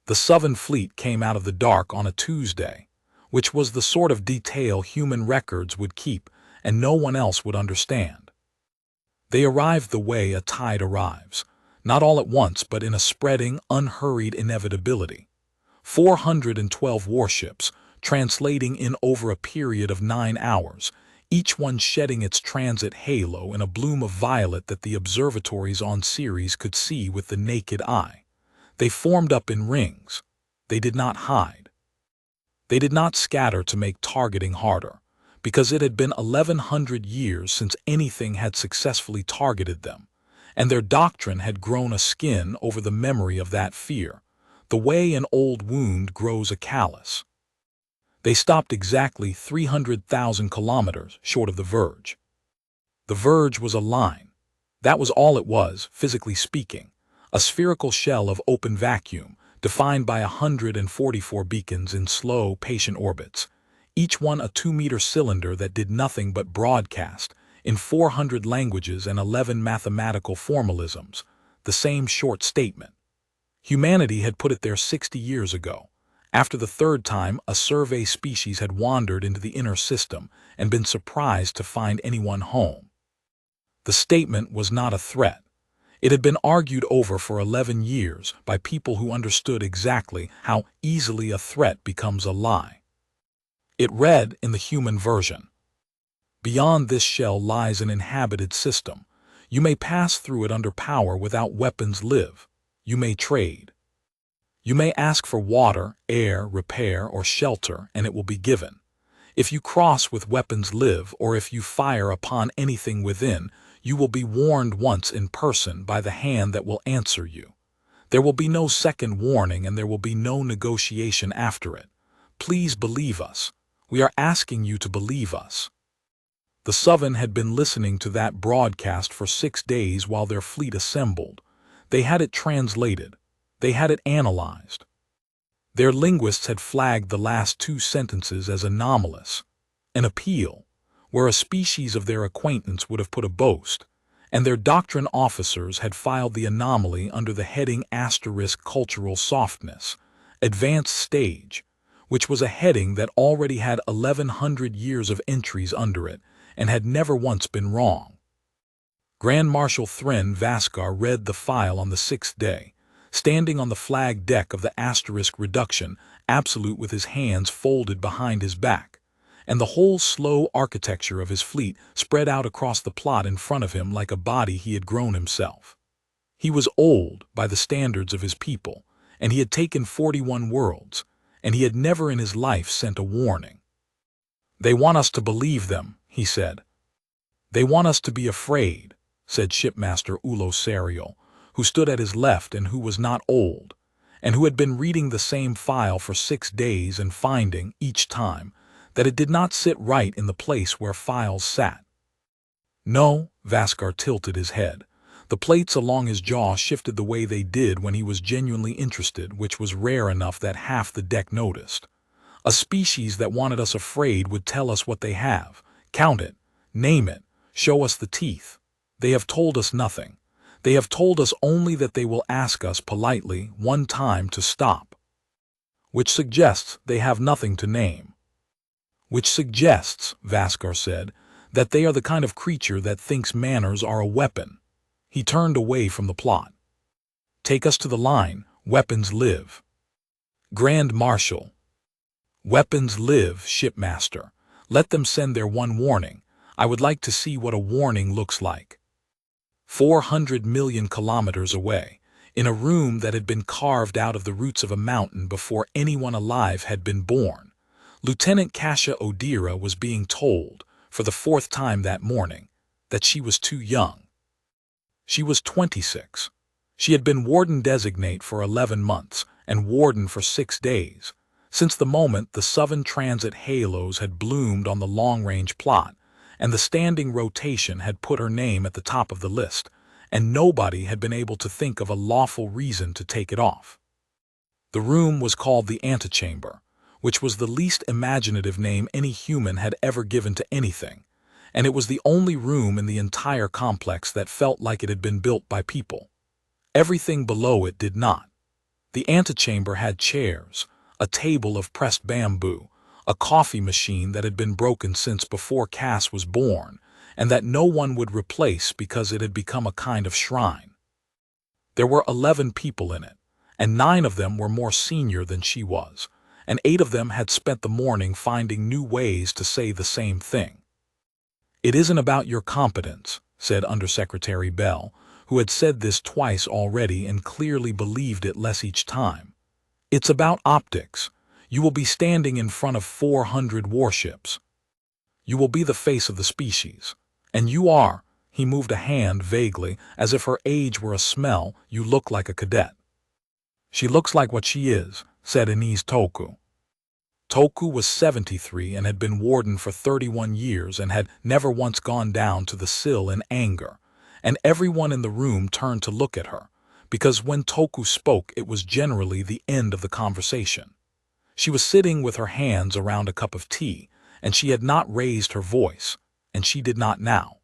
The Suvren fleet came out of the dark on a Tuesday, which was the sort of detail human records would keep and no one else would understand. They arrived the way a tide arrives, not all at once but in a spreading, unhurried inevitability. 412 warships, translating in over a period of 9 hours, each one shedding its transit halo in a bloom of violet that the observatories on Ceres could see with the naked eye. They formed up in rings. They did not hide. They did not scatter to make targeting harder, because it had been 1100 years since anything had successfully targeted them, and their doctrine had grown a skin over the memory of that fear, the way an old wound grows a callus. They stopped exactly 300,000 kilometers short of the Verge. The Verge was a line. That was all it was, physically speaking, a spherical shell of open vacuum, defined by 144 beacons in slow, patient orbits, each one a 2-meter cylinder that did nothing but broadcast, in 400 languages and 11 mathematical formalisms, the same short statement. Humanity had put it there 60 years ago. After the third time, a survey species had wandered into the inner system and been surprised to find anyone home. The statement was not a threat. It had been argued over for 11 years by people who understood exactly how easily a threat becomes a lie. It read in the human version: "Beyond this shell lies an inhabited system. You may pass through it under power without weapons live. You may trade. You may ask for water, air, repair, or shelter, and it will be given. If you cross with weapons live, or if you fire upon anything within, you will be warned once in person by the hand that will answer you. There will be no second warning and there will be no negotiation after it. Please believe us. We are asking you to believe us." The Suvren had been listening to that broadcast for 6 days while their fleet assembled. They had it translated. They had it analyzed. Their linguists had flagged the last 2 sentences as anomalous, an appeal, where a species of their acquaintance would have put a boast, and their doctrine officers had filed the anomaly under the heading * cultural softness, advanced stage, which was a heading that already had 1100 years of entries under it and had never once been wrong. Grand Marshal Thren Vaskar read the file on the 6th day, standing on the flag deck of the * reduction, absolute with his hands folded behind his back, and the whole slow architecture of his fleet spread out across the plot in front of him like a body he had grown himself. He was old by the standards of his people, and he had taken 41 worlds, and he had never in his life sent a warning. "They want us to believe them," he said. "They want us to be afraid," said Shipmaster Ulo Serial, who stood at his left and who was not old, and who had been reading the same file for 6 days and finding, each time, that it did not sit right in the place where files sat. "No," Vaskar tilted his head. The plates along his jaw shifted the way they did when he was genuinely interested, which was rare enough that half the deck noticed. "A species that wanted us afraid would tell us what they have, count it, name it, show us the teeth. They have told us nothing. They have told us only that they will ask us politely one time to stop. Which suggests they have nothing to name. Which suggests," Vaskar said, "that they are the kind of creature that thinks manners are a weapon." He turned away from the plot. "Take us to the line. Weapons live." Grand Marshal. "Weapons live, Shipmaster. Let them send their one warning. I would like to see what a warning looks like." 400 million kilometers away, in a room that had been carved out of the roots of a mountain before anyone alive had been born, Lieutenant Cassia Odira was being told, for the 4th time that morning, that she was too young. She was 26. She had been Warden Designate for 11 months and Warden for 6 days, since the moment the Suvren transit halos had bloomed on the long-range plot, and the standing rotation had put her name at the top of the list, and nobody had been able to think of a lawful reason to take it off. The room was called the antechamber, which was the least imaginative name any human had ever given to anything, and it was the only room in the entire complex that felt like it had been built by people. Everything below it did not. The antechamber had chairs, a table of pressed bamboo, a coffee machine that had been broken since before Cass was born, and that no one would replace because it had become a kind of shrine. There were 11 people in it, and 9 of them were more senior than she was, and 8 of them had spent the morning finding new ways to say the same thing. "It isn't about your competence," said Undersecretary Bell, who had said this twice already and clearly believed it less each time. "It's about optics. You will be standing in front of 400 warships. You will be the face of the species. And you are," he moved a hand vaguely, as if her age were a smell, "you look like a cadet." "She looks like what she is," said Inez Toku. Toku was 73 and had been warden for 31 years and had never once gone down to the sill in anger, and everyone in the room turned to look at her, because when Toku spoke it was generally the end of the conversation. She was sitting with her hands around a cup of tea, and she had not raised her voice, and she did not now.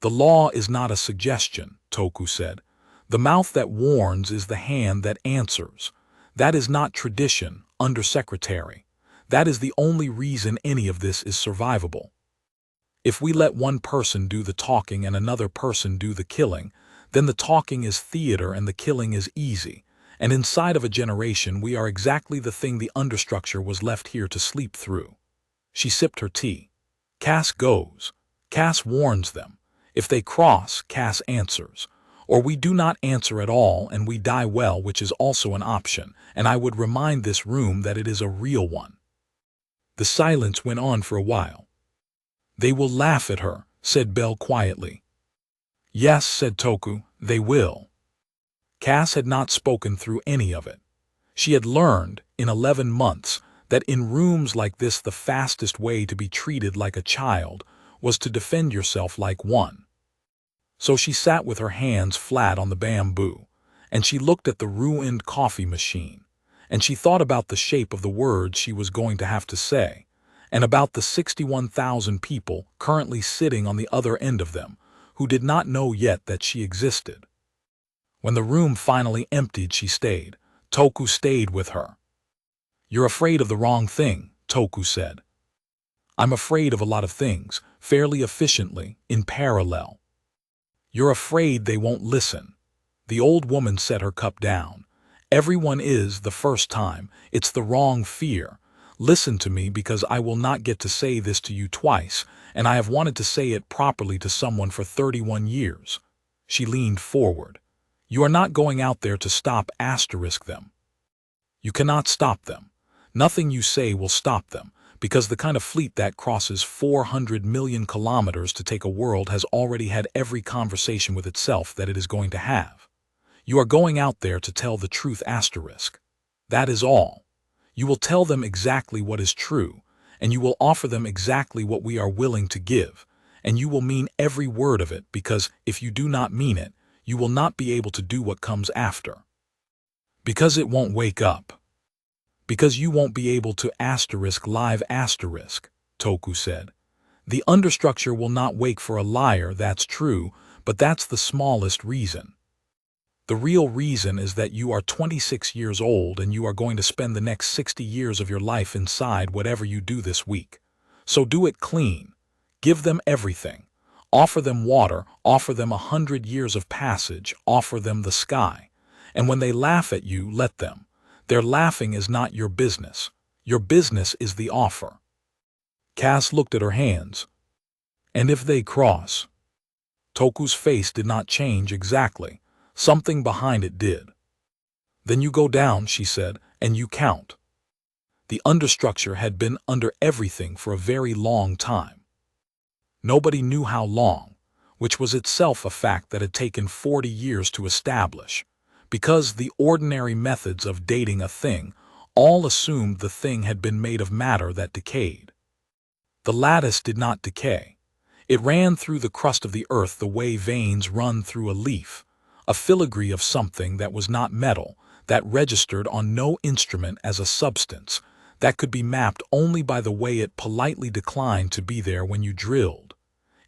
"The law is not a suggestion," Toku said. "The mouth that warns is the hand that answers. That is not tradition, Undersecretary. That is the only reason any of this is survivable. If we let one person do the talking and another person do the killing, then the talking is theater and the killing is easy, and inside of a generation we are exactly the thing the understructure was left here to sleep through." She sipped her tea. "Cass goes. Cass warns them. If they cross, Cass answers. Or we do not answer at all and we die well, which is also an option, and I would remind this room that it is a real one." The silence went on for a while. "They will laugh at her," said Bell quietly. "Yes," said Toku, "they will." Cass had not spoken through any of it. She had learned, in 11 months, that in rooms like this the fastest way to be treated like a child was to defend yourself like one. So she sat with her hands flat on the bamboo, and she looked at the ruined coffee machine, and she thought about the shape of the words she was going to have to say, and about the 61,000 people currently sitting on the other end of them, who did not know yet that she existed. When the room finally emptied, she stayed. Toku stayed with her. "You're afraid of the wrong thing," Toku said. "I'm afraid of a lot of things, fairly efficiently, in parallel." "You're afraid they won't listen." The old woman set her cup down. "Everyone is the first time. It's the wrong fear. Listen to me, because I will not get to say this to you twice, and I have wanted to say it properly to someone for 31 years. She leaned forward. "You are not going out there to stop them. You cannot stop them. Nothing you say will stop them, because the kind of fleet that crosses 400 million kilometers to take a world has already had every conversation with itself that it is going to have. You are going out there to tell the truth. That is all. You will tell them exactly what is true, and you will offer them exactly what we are willing to give, and you will mean every word of it, because if you do not mean it, you will not be able to do what comes after. Because it won't wake up. Because you won't be able to live, Toku said. The understructure will not wake for a liar, that's true, but that's the smallest reason. The real reason is that you are 26 years old and you are going to spend the next 60 years of your life inside whatever you do this week. So do it clean. Give them everything. Offer them water, offer them 100 years of passage, offer them the sky. And when they laugh at you, let them. Their laughing is not your business. Your business is the offer." Cass looked at her hands. "And if they cross?" Toku's face did not change exactly. Something behind it did. "Then you go down," she said, "and you count." The understructure had been under everything for a very long time. Nobody knew how long, which was itself a fact that had taken 40 years to establish, because the ordinary methods of dating a thing all assumed the thing had been made of matter that decayed. The lattice did not decay. It ran through the crust of the earth the way veins run through a leaf, a filigree of something that was not metal, that registered on no instrument as a substance, that could be mapped only by the way it politely declined to be there when you drilled.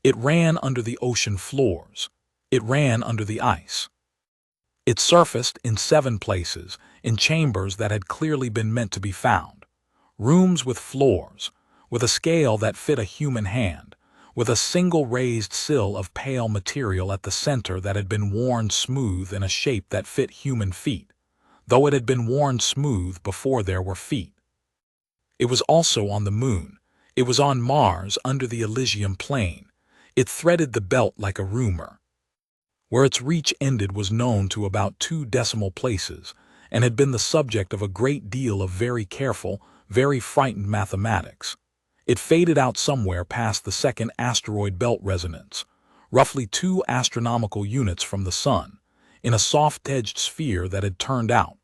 It ran under the ocean floors. It ran under the ice. It surfaced in 7 places, in chambers that had clearly been meant to be found. Rooms with floors, with a scale that fit a human hand, with a single raised sill of pale material at the center that had been worn smooth in a shape that fit human feet, though it had been worn smooth before there were feet. It was also on the moon. It was on Mars under the Elysium Plain. It threaded the belt like a rumor. Where its reach ended was known to about 2 decimal places, and had been the subject of a great deal of very careful, very frightened mathematics. It faded out somewhere past the second asteroid belt resonance, roughly 2 astronomical units from the Sun, in a soft-edged sphere that had turned out,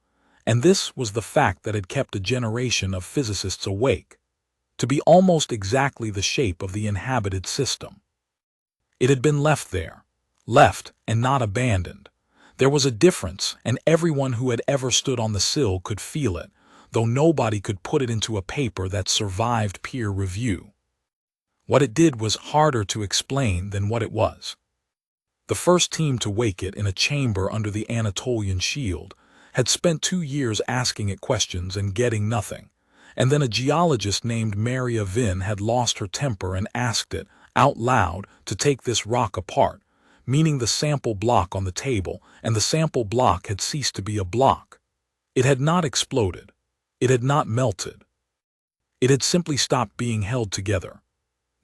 and this was the fact that had kept a generation of physicists awake, to be almost exactly the shape of the inhabited system. It had been left there, left and not abandoned. There was a difference, and everyone who had ever stood on the sill could feel it, though nobody could put it into a paper that survived peer review. What it did was harder to explain than what it was. The first team to wake it in a chamber under the Anatolian shield had spent 2 years asking it questions and getting nothing, and then a geologist named Maria Vin had lost her temper and asked it, out loud, to take this rock apart, meaning the sample block on the table, and the sample block had ceased to be a block. It had not exploded. It had not melted. It had simply stopped being held together.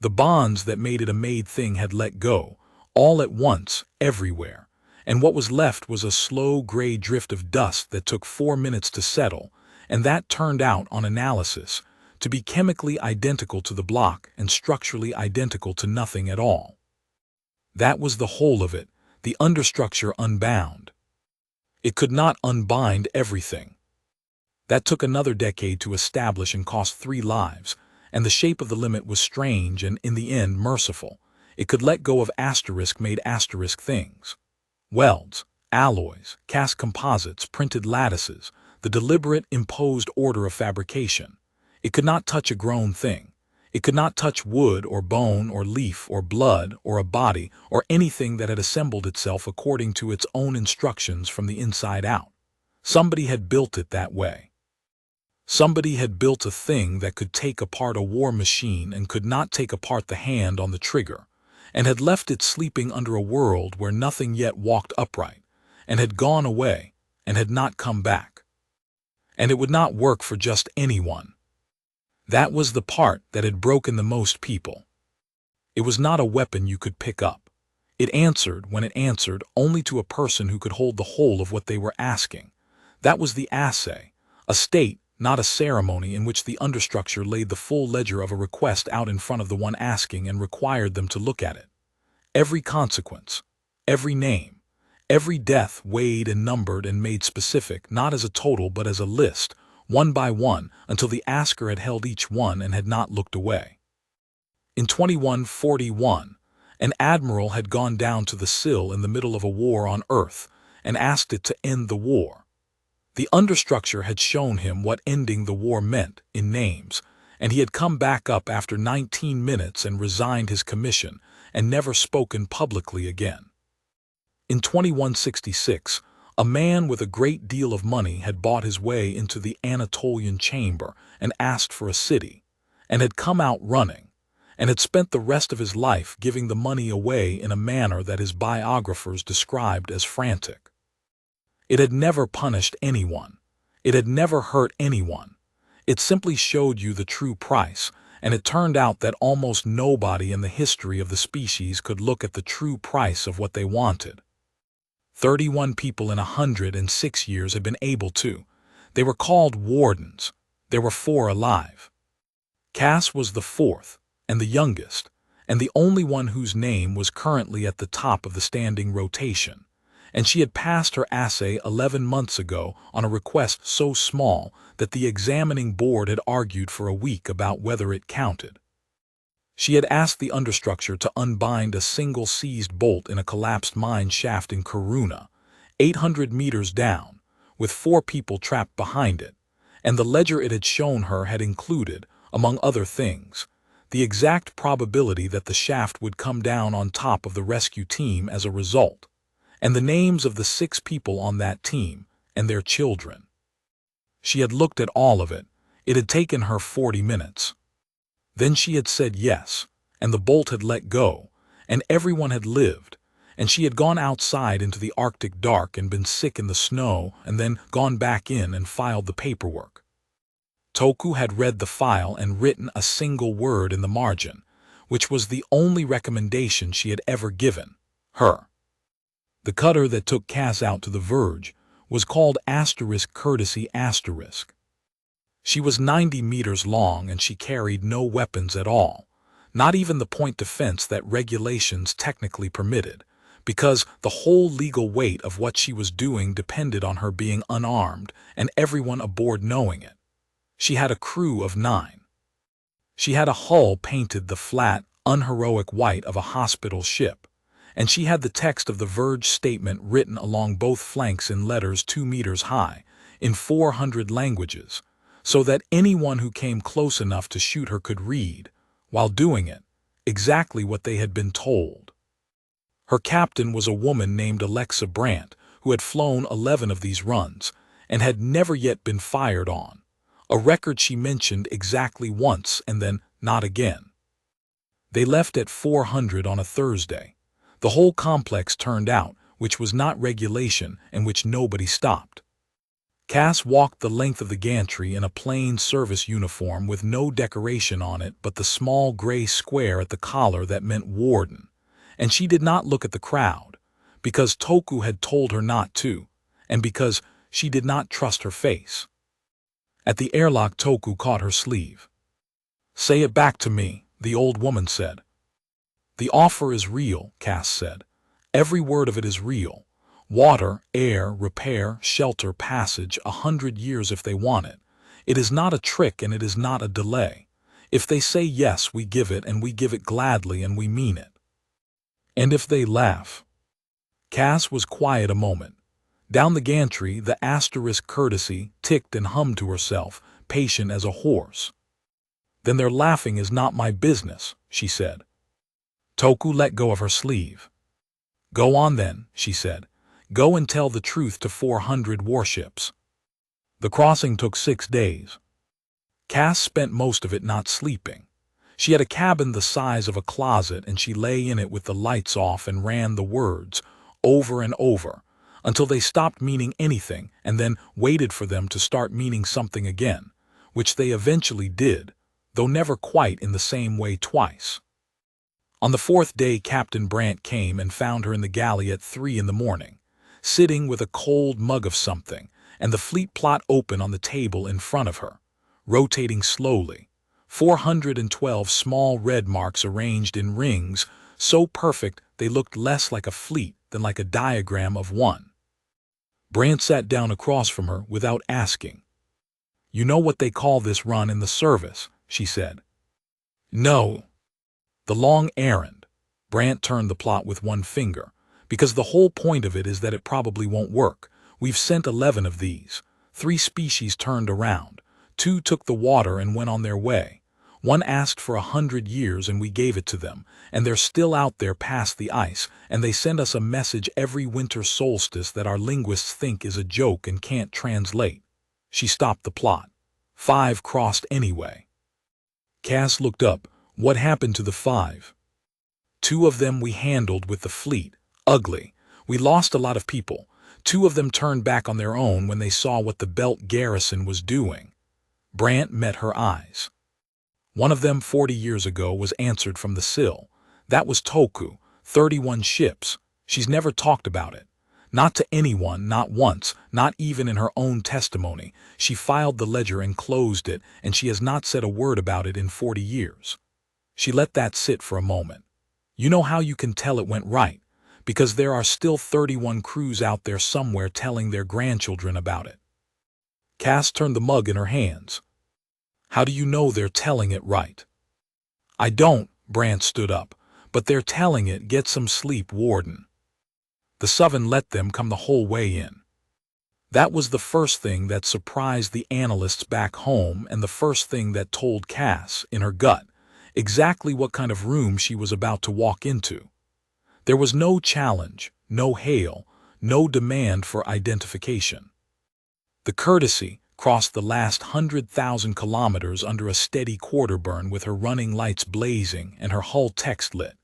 The bonds that made it a made thing had let go, all at once, everywhere, and what was left was a slow gray drift of dust that took 4 minutes to settle, and that turned out, on analysis, to be chemically identical to the block and structurally identical to nothing at all. That was the whole of it, the understructure unbound. It could not unbind everything. That took another decade to establish and cost 3 lives, and the shape of the limit was strange and, in the end, merciful. It could let go of asterisk-made asterisk things. Welds, alloys, cast composites, printed lattices, the deliberate, imposed order of fabrication. It could not touch a grown thing. It could not touch wood or bone or leaf or blood or a body or anything that had assembled itself according to its own instructions from the inside out. Somebody had built it that way. Somebody had built a thing that could take apart a war machine and could not take apart the hand on the trigger, and had left it sleeping under a world where nothing yet walked upright, and had gone away, and had not come back. And it would not work for just anyone. That was the part that had broken the most people. It was not a weapon you could pick up. It answered, when it answered, only to a person who could hold the whole of what they were asking. That was the assay, a state, not a ceremony, in which the understructure laid the full ledger of a request out in front of the one asking and required them to look at it. Every consequence, every name, every death weighed and numbered and made specific, not as a total but as a list, one by one, until the asker had held each one and had not looked away. In 2141, an admiral had gone down to the sill in the middle of a war on Earth and asked it to end the war. The understructure had shown him what ending the war meant in names, and he had come back up after 19 minutes and resigned his commission and never spoken publicly again. In 2166, a man with a great deal of money had bought his way into the Anatolian chamber and asked for a city, and had come out running, and had spent the rest of his life giving the money away in a manner that his biographers described as frantic. It had never punished anyone. It had never hurt anyone. It simply showed you the true price, and it turned out that almost nobody in the history of the species could look at the true price of what they wanted. 31 people in 106 years had been able to. They were called wardens. There were 4 alive. Cass was the 4th, and the youngest, and the only one whose name was currently at the top of the standing rotation, and she had passed her assay 11 months ago on a request so small that the examining board had argued for a week about whether it counted. She had asked the understructure to unbind a single seized bolt in a collapsed mine shaft in Karuna, 800 meters down, with 4 people trapped behind it, and the ledger it had shown her had included, among other things, the exact probability that the shaft would come down on top of the rescue team as a result, and the names of the 6 people on that team and their children. She had looked at all of it. It had taken her 40 minutes. Then she had said yes, and the bolt had let go, and everyone had lived, and she had gone outside into the Arctic dark and been sick in the snow and then gone back in and filed the paperwork. Toku had read the file and written a single word in the margin, which was the only recommendation she had ever given her. The cutter that took Cass out to the Verge was called *Courtesy*. She was 90 meters long and she carried no weapons at all, not even the point defense that regulations technically permitted, because the whole legal weight of what she was doing depended on her being unarmed and everyone aboard knowing it. She had a crew of 9. She had a hull painted the flat, unheroic white of a hospital ship, and she had the text of the Verge statement written along both flanks in letters 2 meters high, in 400 languages, so that anyone who came close enough to shoot her could read, while doing it, exactly what they had been told. Her captain was a woman named Alexa Brandt, who had flown 11 of these runs, and had never yet been fired on, a record she mentioned exactly once and then not again. They left at 400 on a Thursday. The whole complex turned out, which was not regulation and which nobody stopped. Cass walked the length of the gantry in a plain service uniform with no decoration on it but the small gray square at the collar that meant warden, and she did not look at the crowd, because Toku had told her not to, and because she did not trust her face. At the airlock, Toku caught her sleeve. "Say it back to me," the old woman said. "The offer is real," Cass said. "Every word of it is real. Water, air, repair, shelter, passage, 100 years if they want it. It is not a trick and it is not a delay. If they say yes, we give it, and we give it gladly, and we mean it. And if they laugh." Cass was quiet a moment. Down the gantry, the *Courtesy* ticked and hummed to herself, patient as a horse. "Then their laughing is not my business," she said. Toku let go of her sleeve. "Go on then," she said. "Go and tell the truth to 400 warships." The crossing took 6 days. Cass spent most of it not sleeping. She had a cabin the size of a closet, and she lay in it with the lights off and ran the words over and over until they stopped meaning anything, and then waited for them to start meaning something again, which they eventually did, though never quite in the same way twice. On the 4th day, Captain Brandt came and found her in the galley at 3 in the morning, sitting with a cold mug of something, and the fleet plot open on the table in front of her, rotating slowly, 412 small red marks arranged in rings, so perfect they looked less like a fleet than like a diagram of one. Brandt sat down across from her without asking. "You know what they call this run in the service," she said. "No." "The long errand." Brandt turned the plot with one finger. "Because the whole point of it is that it probably won't work. We've sent 11 of these. 3 species turned around. 2 took the water and went on their way. 1 asked for 100 years and we gave it to them, and they're still out there past the ice, and they send us a message every winter solstice that our linguists think is a joke and can't translate." She stopped the plot. 5 crossed anyway. Cass looked up. "What happened to the 5? "2 of them we handled with the fleet. Ugly. We lost a lot of people. 2 of them turned back on their own when they saw what the Belt garrison was doing." Brandt met her eyes. "One of them 40 years ago was answered from the sill. That was Toku, 31 ships. She's never talked about it. Not to anyone, not once, not even in her own testimony. She filed the ledger and closed it, and she has not said a word about it in 40 years. She let that sit for a moment. You know how you can tell it went right? Because there are still 31 crews out there somewhere telling their grandchildren about it." Cass turned the mug in her hands. "How do you know they're telling it right?" "I don't," Brandt stood up, "but they're telling it. Get some sleep, warden." The Suvren let them come the whole way in. That was the first thing that surprised the analysts back home, and the first thing that told Cass, in her gut, exactly what kind of room she was about to walk into. There was no challenge, no hail, no demand for identification. The Courtesy crossed the last 100,000 kilometers under a steady quarter burn with her running lights blazing and her hull text lit,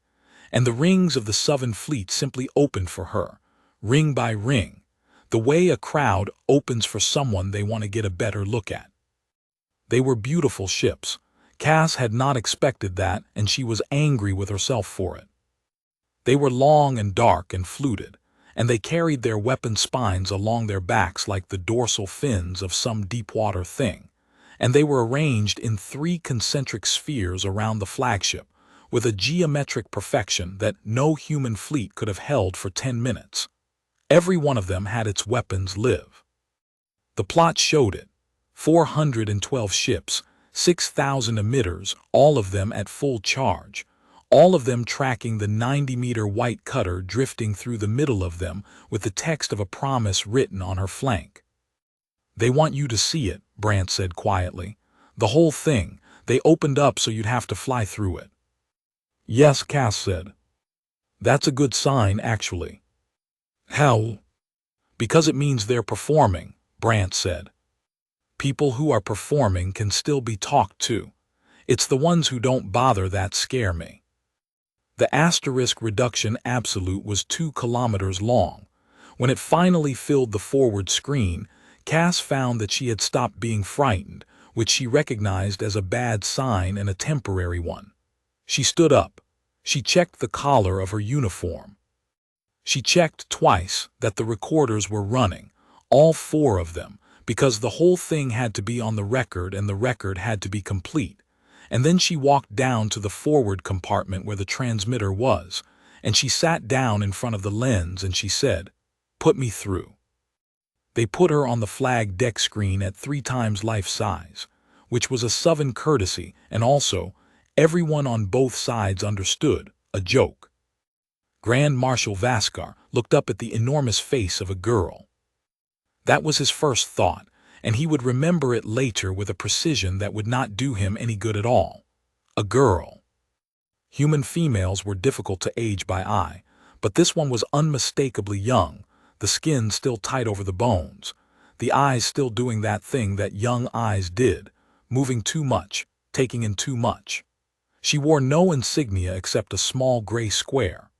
and the rings of the Southern Fleet simply opened for her, ring by ring, the way a crowd opens for someone they want to get a better look at. They were beautiful ships. Cass had not expected that, and she was angry with herself for it. They were long and dark and fluted, and they carried their weapon spines along their backs like the dorsal fins of some deep-water thing, and they were arranged in 3 concentric spheres around the flagship, with a geometric perfection that no human fleet could have held for 10 minutes. Every one of them had its weapons live. The plot showed it. 412 ships, 6,000 emitters, all of them at full charge, all of them tracking the 90-meter white cutter drifting through the middle of them with the text of a promise written on her flank. "They want you to see it," Brant said quietly. "The whole thing. They opened up so you'd have to fly through it." "Yes," Cass said. "That's a good sign, actually." "How?" "Because it means they're performing," Brant said. "People who are performing can still be talked to. It's the ones who don't bother that scare me." The asterisk reduction absolute was 2 kilometers long. When it finally filled the forward screen, Cass found that she had stopped being frightened, which she recognized as a bad sign and a temporary one. She stood up. She checked the collar of her uniform. She checked twice that the recorders were running, all 4 of them, because the whole thing had to be on the record and the record had to be complete. And then she walked down to the forward compartment where the transmitter was, and she sat down in front of the lens and she said, "Put me through." They put her on the flag deck screen at 3 times life size, which was a Southern courtesy, and also, everyone on both sides understood, a joke. Grand Marshal Vaskar looked up at the enormous face of a girl. That was his first thought, and he would remember it later with a precision that would not do him any good at all. A girl. Human females were difficult to age by eye, but this one was unmistakably young, the skin still tight over the bones, the eyes still doing that thing that young eyes did, moving too much, taking in too much. She wore no insignia except a small gray square.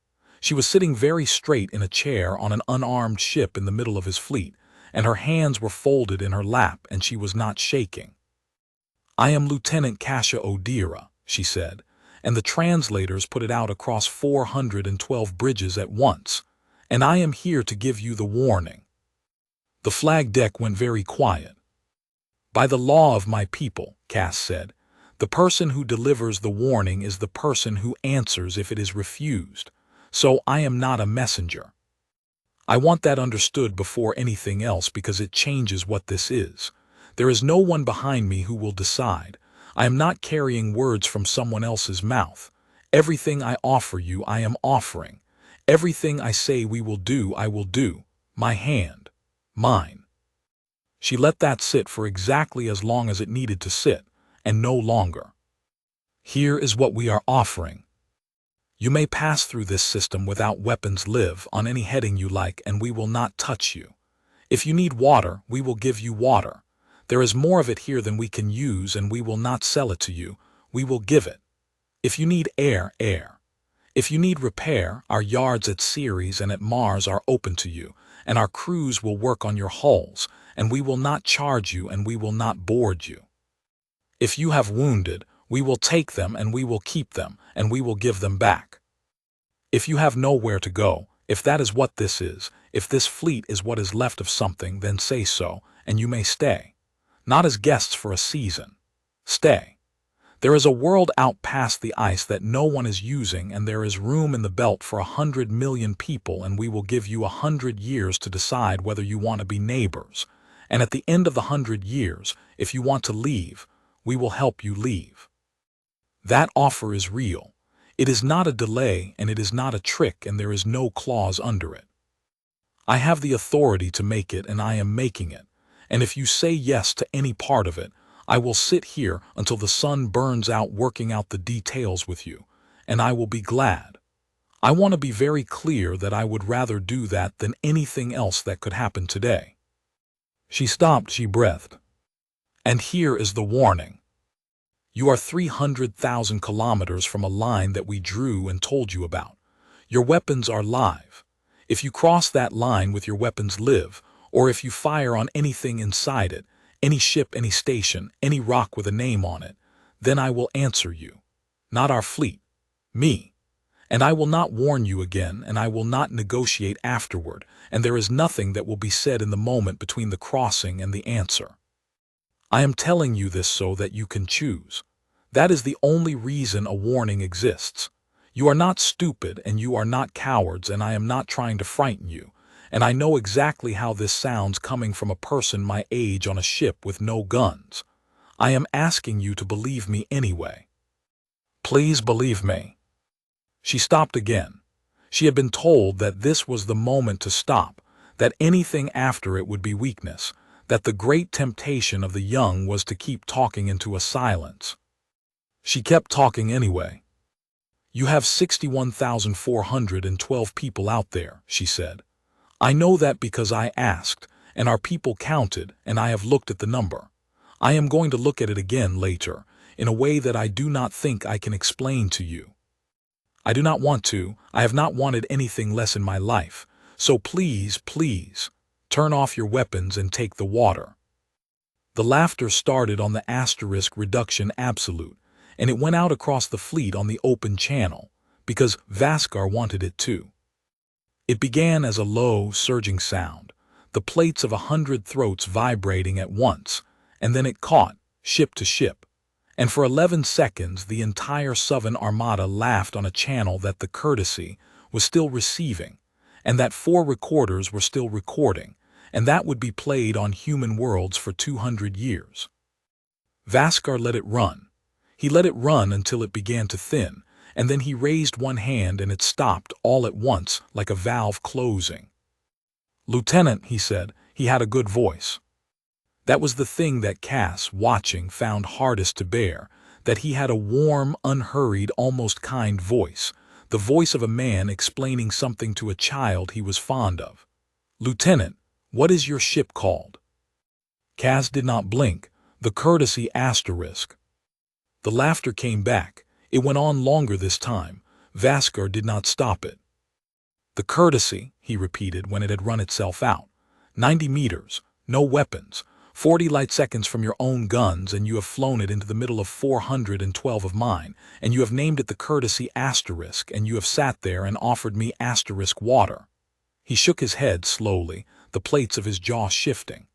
She was sitting very straight in a chair on an unarmed ship in the middle of his fleet, and her hands were folded in her lap and she was not shaking. "I am Lieutenant Cassia Odira," she said, and the translators put it out across 412 bridges at once, "and I am here to give you the warning." The flag deck went very quiet. "By the law of my people," Cass said, "the person who delivers the warning is the person who answers if it is refused, so I am not a messenger. I want that understood before anything else because it changes what this is. There is no one behind me who will decide. I am not carrying words from someone else's mouth. Everything I offer you, I am offering. Everything I say we will do, I will do. My hand. Mine." She let that sit for exactly as long as it needed to sit, and no longer. "Here is what we are offering. You may pass through this system without weapons live on any heading you like and we will not touch you. If you need water, we will give you water. There is more of it here than we can use and we will not sell it to you, we will give it. If you need air, air. If you need repair, our yards at Ceres and at Mars are open to you, and our crews will work on your hulls, and we will not charge you and we will not board you. If you have wounded, we will take them and we will keep them, and we will give them back. If you have nowhere to go, if that is what this is, if this fleet is what is left of something, then say so, and you may stay. Not as guests for a season. Stay. There is a world out past the ice that no one is using, and there is room in the belt for 100 million people, and we will give you 100 years to decide whether you want to be neighbors. And at the end of the 100 years, if you want to leave, we will help you leave. That offer is real. It is not a delay and it is not a trick and there is no clause under it. I have the authority to make it and I am making it. And if you say yes to any part of it, I will sit here until the sun burns out working out the details with you, and I will be glad. I want to be very clear that I would rather do that than anything else that could happen today." She stopped, she breathed. "And here is the warning. You are 300,000 kilometers from a line that we drew and told you about. Your weapons are live. If you cross that line with your weapons live, or if you fire on anything inside it, any ship, any station, any rock with a name on it, then I will answer you. Not our fleet. Me. And I will not warn you again, and I will not negotiate afterward, and there is nothing that will be said in the moment between the crossing and the answer. I am telling you this so that you can choose. That is the only reason a warning exists. You are not stupid and you are not cowards, and I am not trying to frighten you, and I know exactly how this sounds coming from a person my age on a ship with no guns. I am asking you to believe me anyway. Please believe me." She stopped again. She had been told that this was the moment to stop, that anything after it would be weakness, that the great temptation of the young was to keep talking into a silence. She kept talking anyway. "You have 61,412 people out there," she said. "I know that because I asked, and our people counted, and I have looked at the number. I am going to look at it again later, in a way that I do not think I can explain to you. I do not want to, I have not wanted anything less in my life, so please, please, turn off your weapons and take the water." The laughter started on the asterisk reduction absolute, and it went out across the fleet on the open channel, because Vaskar wanted it too. It began as a low, surging sound, the plates of 100 throats vibrating at once, and then it caught, ship to ship. And for 11 seconds the entire Southern Armada laughed on a channel that the Courtesy was still receiving, and that 4 recorders were still recording, and that would be played on human worlds for 200 years. Vaskar let it run. He let it run until it began to thin, and then he raised one hand and it stopped all at once like a valve closing. "Lieutenant," he said, he had a good voice. That was the thing that Cass, watching, found hardest to bear, that he had a warm, unhurried, almost kind voice, the voice of a man explaining something to a child he was fond of. "Lieutenant, what is your ship called?" Cass did not blink. The Courtesy asterisk. The laughter came back. It went on longer this time. Vaskar did not stop it. "The Courtesy," he repeated when it had run itself out. 90 meters, no weapons, 40 light seconds from your own guns, and you have flown it into the middle of 412 of mine, and you have named it the Courtesy asterisk, and you have sat there and offered me asterisk water." He shook his head slowly, the plates of his jaw shifting.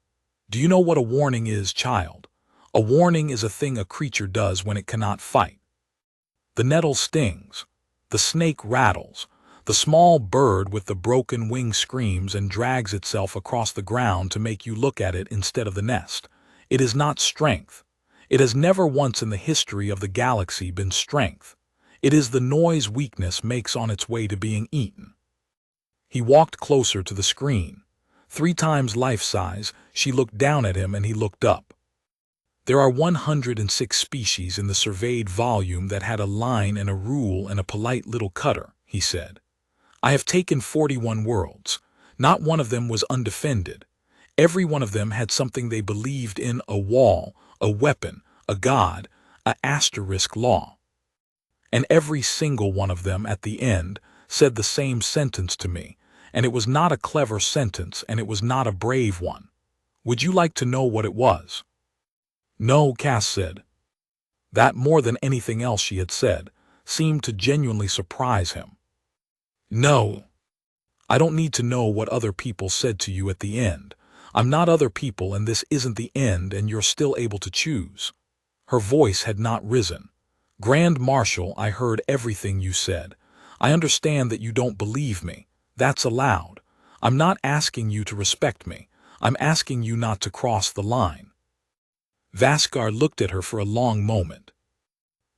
"Do you know what a warning is, child? A warning is a thing a creature does when it cannot fight. The nettle stings. The snake rattles. The small bird with the broken wing screams and drags itself across the ground to make you look at it instead of the nest. It is not strength. It has never once in the history of the galaxy been strength. It is the noise weakness makes on its way to being eaten." He walked closer to the screen. 3 times life-size, she looked down at him and he looked up. "There are 106 species in the surveyed volume that had a line and a rule and a polite little cutter," he said. "I have taken 41 worlds. Not one of them was undefended. Every one of them had something they believed in, a wall, a weapon, a god, a asterisk law. And every single one of them at the end said the same sentence to me, and it was not a clever sentence and it was not a brave one. Would you like to know what it was?" "No," Cass said. That, more than anything else she had said, seemed to genuinely surprise him. "No. I don't need to know what other people said to you at the end. I'm not other people, and this isn't the end, and you're still able to choose." Her voice had not risen. "Grand Marshal, I heard everything you said. I understand that you don't believe me. That's allowed. I'm not asking you to respect me. I'm asking you not to cross the line." Vaskar looked at her for a long moment.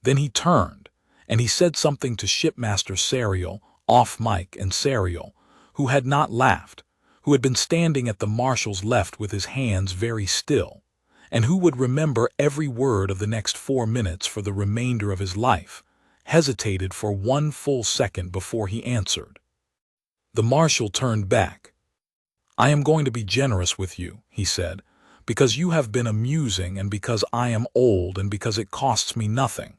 Then he turned, and he said something to Shipmaster Serial, off-mic, and Serial, who had not laughed, who had been standing at the Marshal's left with his hands very still, and who would remember every word of the next 4 minutes for the remainder of his life. hesitated for 1 full second before he answered. The marshal turned back. "I am going to be generous with you," he said, "because you have been amusing and because I am old and because it costs me nothing.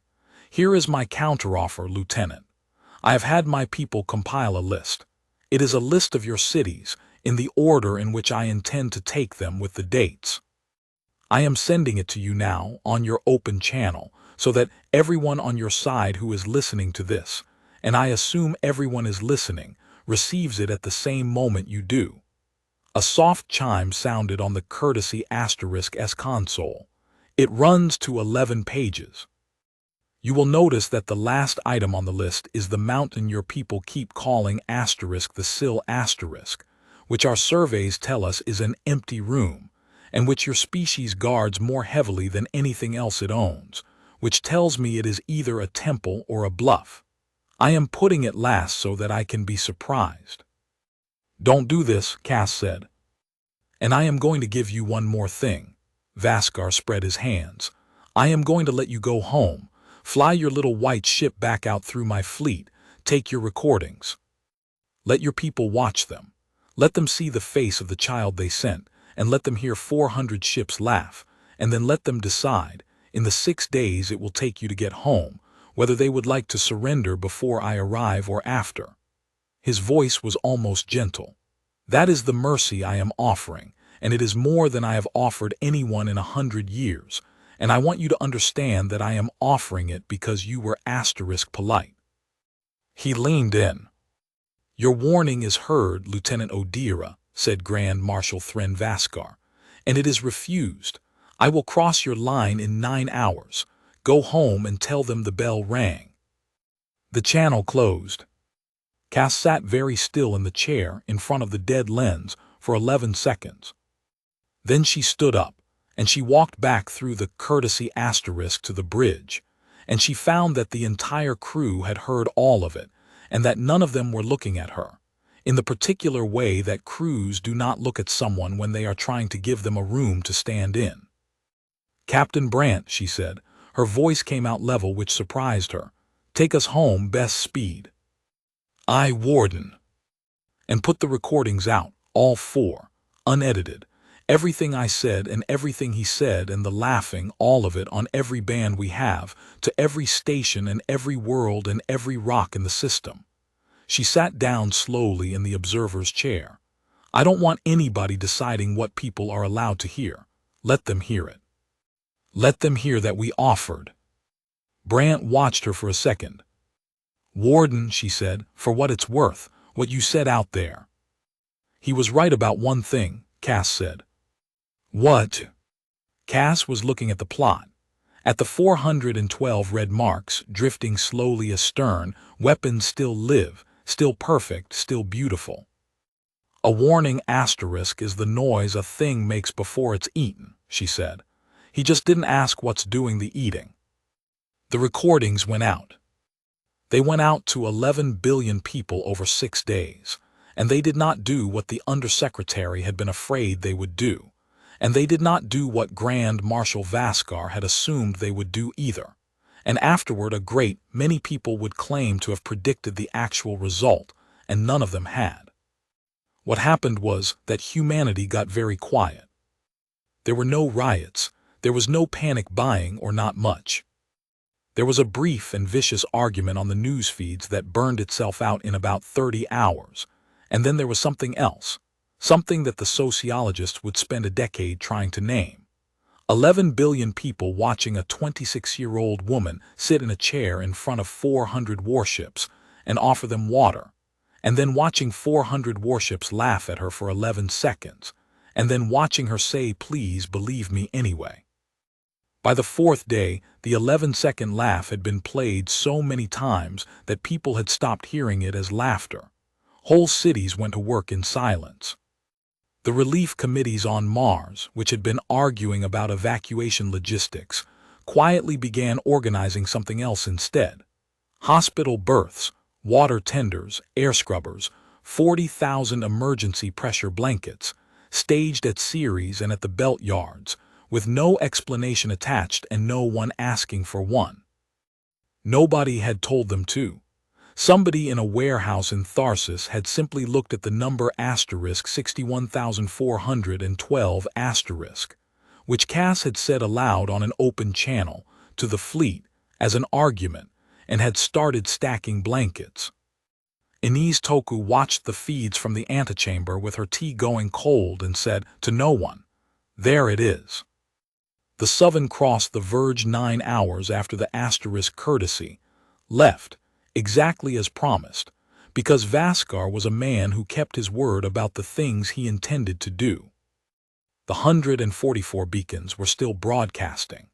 Here is my counteroffer, Lieutenant. I have had my people compile a list. It is a list of your cities, in the order in which I intend to take them with the dates. I am sending it to you now on your open channel, so that everyone on your side who is listening to this, and I assume everyone is listening, receives it at the same moment you do." A soft chime sounded on the courtesy *S console. "It runs to 11 pages. You will notice that the last item on the list is the mountain your people keep calling the Sill *, which our surveys tell us is an empty room, and which your species guards more heavily than anything else it owns, which tells me it is either a temple or a bluff. I am putting it last so that I can be surprised." "Don't do this," Cass said. "And I am going to give you one more thing." Vaskar spread his hands. "I am going to let you go home. Fly your little white ship back out through my fleet. Take your recordings. Let your people watch them. Let them see the face of the child they sent, and let them hear 400 ships laugh, and then let them decide, in the 6 days it will take you to get home, whether they would like to surrender before I arrive or after." His voice was almost gentle. "That is the mercy I am offering, and it is more than I have offered anyone in 100 years, and I want you to understand that I am offering it because you were polite." He leaned in. "Your warning is heard, Lieutenant Odira," said Grand Marshal Thren Vaskar, "and it is refused. I will cross your line in 9 hours. Go home and tell them the bell rang." The channel closed. Cass sat very still in the chair in front of the dead lens for 11 seconds. Then she stood up, and she walked back through the courtesy * to the bridge, and she found that the entire crew had heard all of it, and that none of them were looking at her, in the particular way that crews do not look at someone when they are trying to give them a room to stand in. "Captain Brant," she said, her voice came out level, which surprised her, "take us home best speed." "Aye, Warden." "And put the recordings out, all 4, unedited. Everything I said and everything he said and the laughing, all of it on every band we have, to every station and every world and every rock in the system." She sat down slowly in the observer's chair. "I don't want anybody deciding what people are allowed to hear. Let them hear it. Let them hear that we offered." Brant watched her for a second. "Warden," she said, "for what it's worth, what you said out there." "He was right about one thing," Cass said. "What?" Cass was looking at the plot. At the 412 red marks, drifting slowly astern, weapons still live, still perfect, still beautiful. "A warning asterisk is the noise a thing makes before it's eaten," she said. "He just didn't ask what's doing the eating." The recordings went out. They went out to 11 billion people over 6 days, and they did not do what the Undersecretary had been afraid they would do, and they did not do what Grand Marshal Vaskar had assumed they would do either, and afterward a great many people would claim to have predicted the actual result, and none of them had. What happened was that humanity got very quiet. There were no riots, there was no panic buying or not much. There was a brief and vicious argument on the news feeds that burned itself out in about 30 hours, and then there was something else, something that the sociologists would spend a decade trying to name. 11 billion people watching a 26-year-old woman sit in a chair in front of 400 warships and offer them water, and then watching 400 warships laugh at her for 11 seconds, and then watching her say, "Please believe me anyway." By the 4th day, the 11-second laugh had been played so many times that people had stopped hearing it as laughter. Whole cities went to work in silence. The relief committees on Mars, which had been arguing about evacuation logistics, quietly began organizing something else instead. Hospital berths, water tenders, air scrubbers, 40,000 emergency pressure blankets, staged at Ceres and at the belt yards, with no explanation attached and no one asking for one. Nobody had told them to. Somebody in a warehouse in Tharsis had simply looked at the number asterisk 61,412 asterisk, which Cass had said aloud on an open channel to the fleet as an argument, and had started stacking blankets. Inez Toku watched the feeds from the antechamber with her tea going cold and said to no one, "There it is." The Suvren crossed the Verge 9 hours after the asterisk courtesy, left, exactly as promised, because Vaskar was a man who kept his word about the things he intended to do. The 144 beacons were still broadcasting.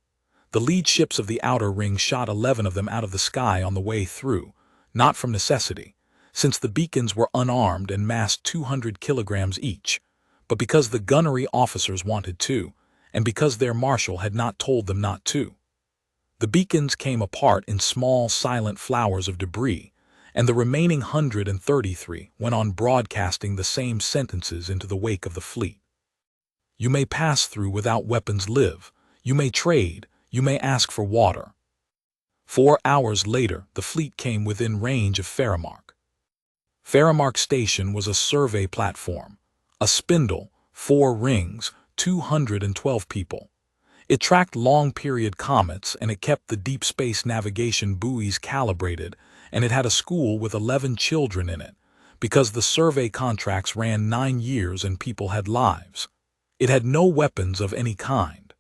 The lead ships of the outer ring shot 11 of them out of the sky on the way through, not from necessity, since the beacons were unarmed and massed 200 kilograms each, but because the gunnery officers wanted to, and because their marshal had not told them not to. The beacons came apart in small, silent flowers of debris, and the remaining 133 went on broadcasting the same sentences into the wake of the fleet. You may pass through without weapons live, you may trade, you may ask for water. 4 hours later, the fleet came within range of Faramark. Faramark Station was a survey platform, a spindle, 4 rings, 212 people. It tracked long-period comets, and it kept the deep space navigation buoys calibrated, and it had a school with 11 children in it, because the survey contracts ran 9 years and people had lives. It had no weapons of any kind.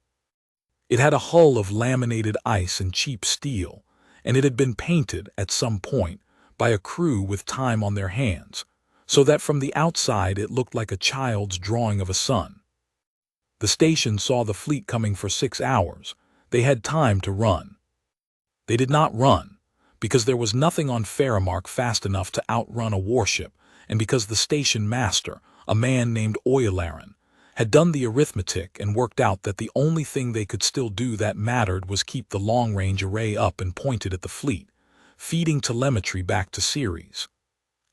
It had a hull of laminated ice and cheap steel, and it had been painted, at some point, by a crew with time on their hands, so that from the outside it looked like a child's drawing of a sun. The station saw the fleet coming for 6 hours. They had time to run. They did not run, because there was nothing on Faramark fast enough to outrun a warship, and because the station master, a man named Oyalaran, had done the arithmetic and worked out that the only thing they could still do that mattered was keep the long-range array up and pointed at the fleet, feeding telemetry back to Ceres.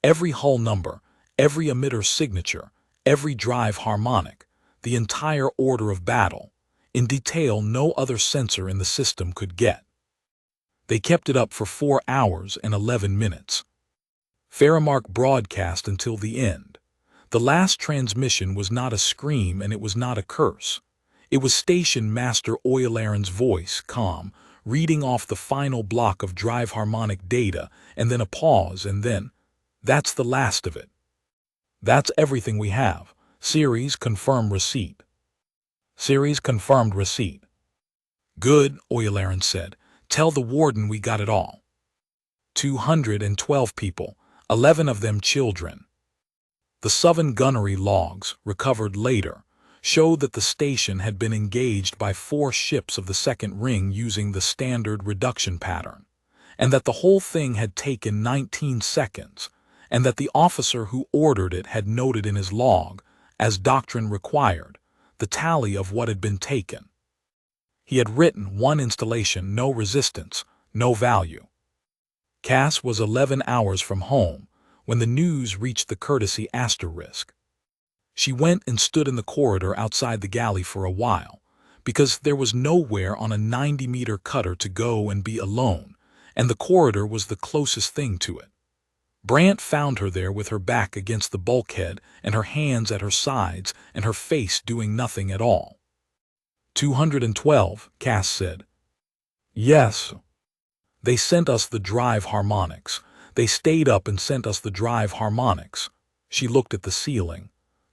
Every hull number, every emitter signature, every drive harmonic, the entire order of battle, in detail no other sensor in the system could get. They kept it up for 4 hours and 11 minutes. Faramark broadcast until the end. The last transmission was not a scream and it was not a curse. It was Station Master Oyalaran's voice, calm, reading off the final block of drive harmonic data, and then a pause, and then, "That's the last of it. That's everything we have. Ceres, confirm receipt." Ceres confirmed receipt. "Good," Oyalaran said. "Tell the warden we got it all." 212 people, 11 of them children. The Suvren gunnery logs, recovered later, showed that the station had been engaged by 4 ships of the second ring using the standard reduction pattern, and that the whole thing had taken 19 seconds, and that the officer who ordered it had noted in his log, as doctrine required, the tally of what had been taken. He had written 1 installation, no resistance, no value. Cass was 11 hours from home when the news reached the courtesy asterisk. She went and stood in the corridor outside the galley for a while, because there was nowhere on a 90-meter cutter to go and be alone, and the corridor was the closest thing to it. Brant found her there with her back against the bulkhead and her hands at her sides and her face doing nothing at all. 212, Cass said. "Yes. They sent us the drive harmonics. They stayed up and sent us the drive harmonics." She looked at the ceiling.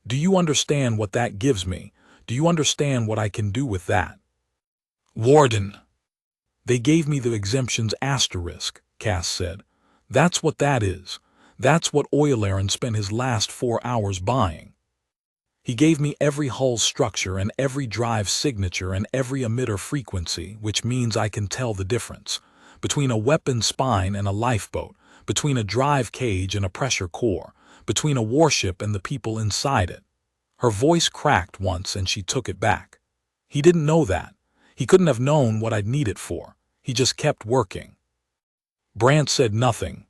"Do you understand what that gives me? Do you understand what I can do with that?" "Warden." "They gave me the exemptions asterisk," Cass said. "That's what that is. That's what Oyalaran spent his last 4 hours buying. He gave me every hull structure and every drive signature and every emitter frequency, which means I can tell the difference between a weapon spine and a lifeboat, between a drive cage and a pressure core, between a warship and the people inside it." Her voice cracked once and she took it back. "He didn't know that. He couldn't have known what I'd need it for. He just kept working." Brant said nothing.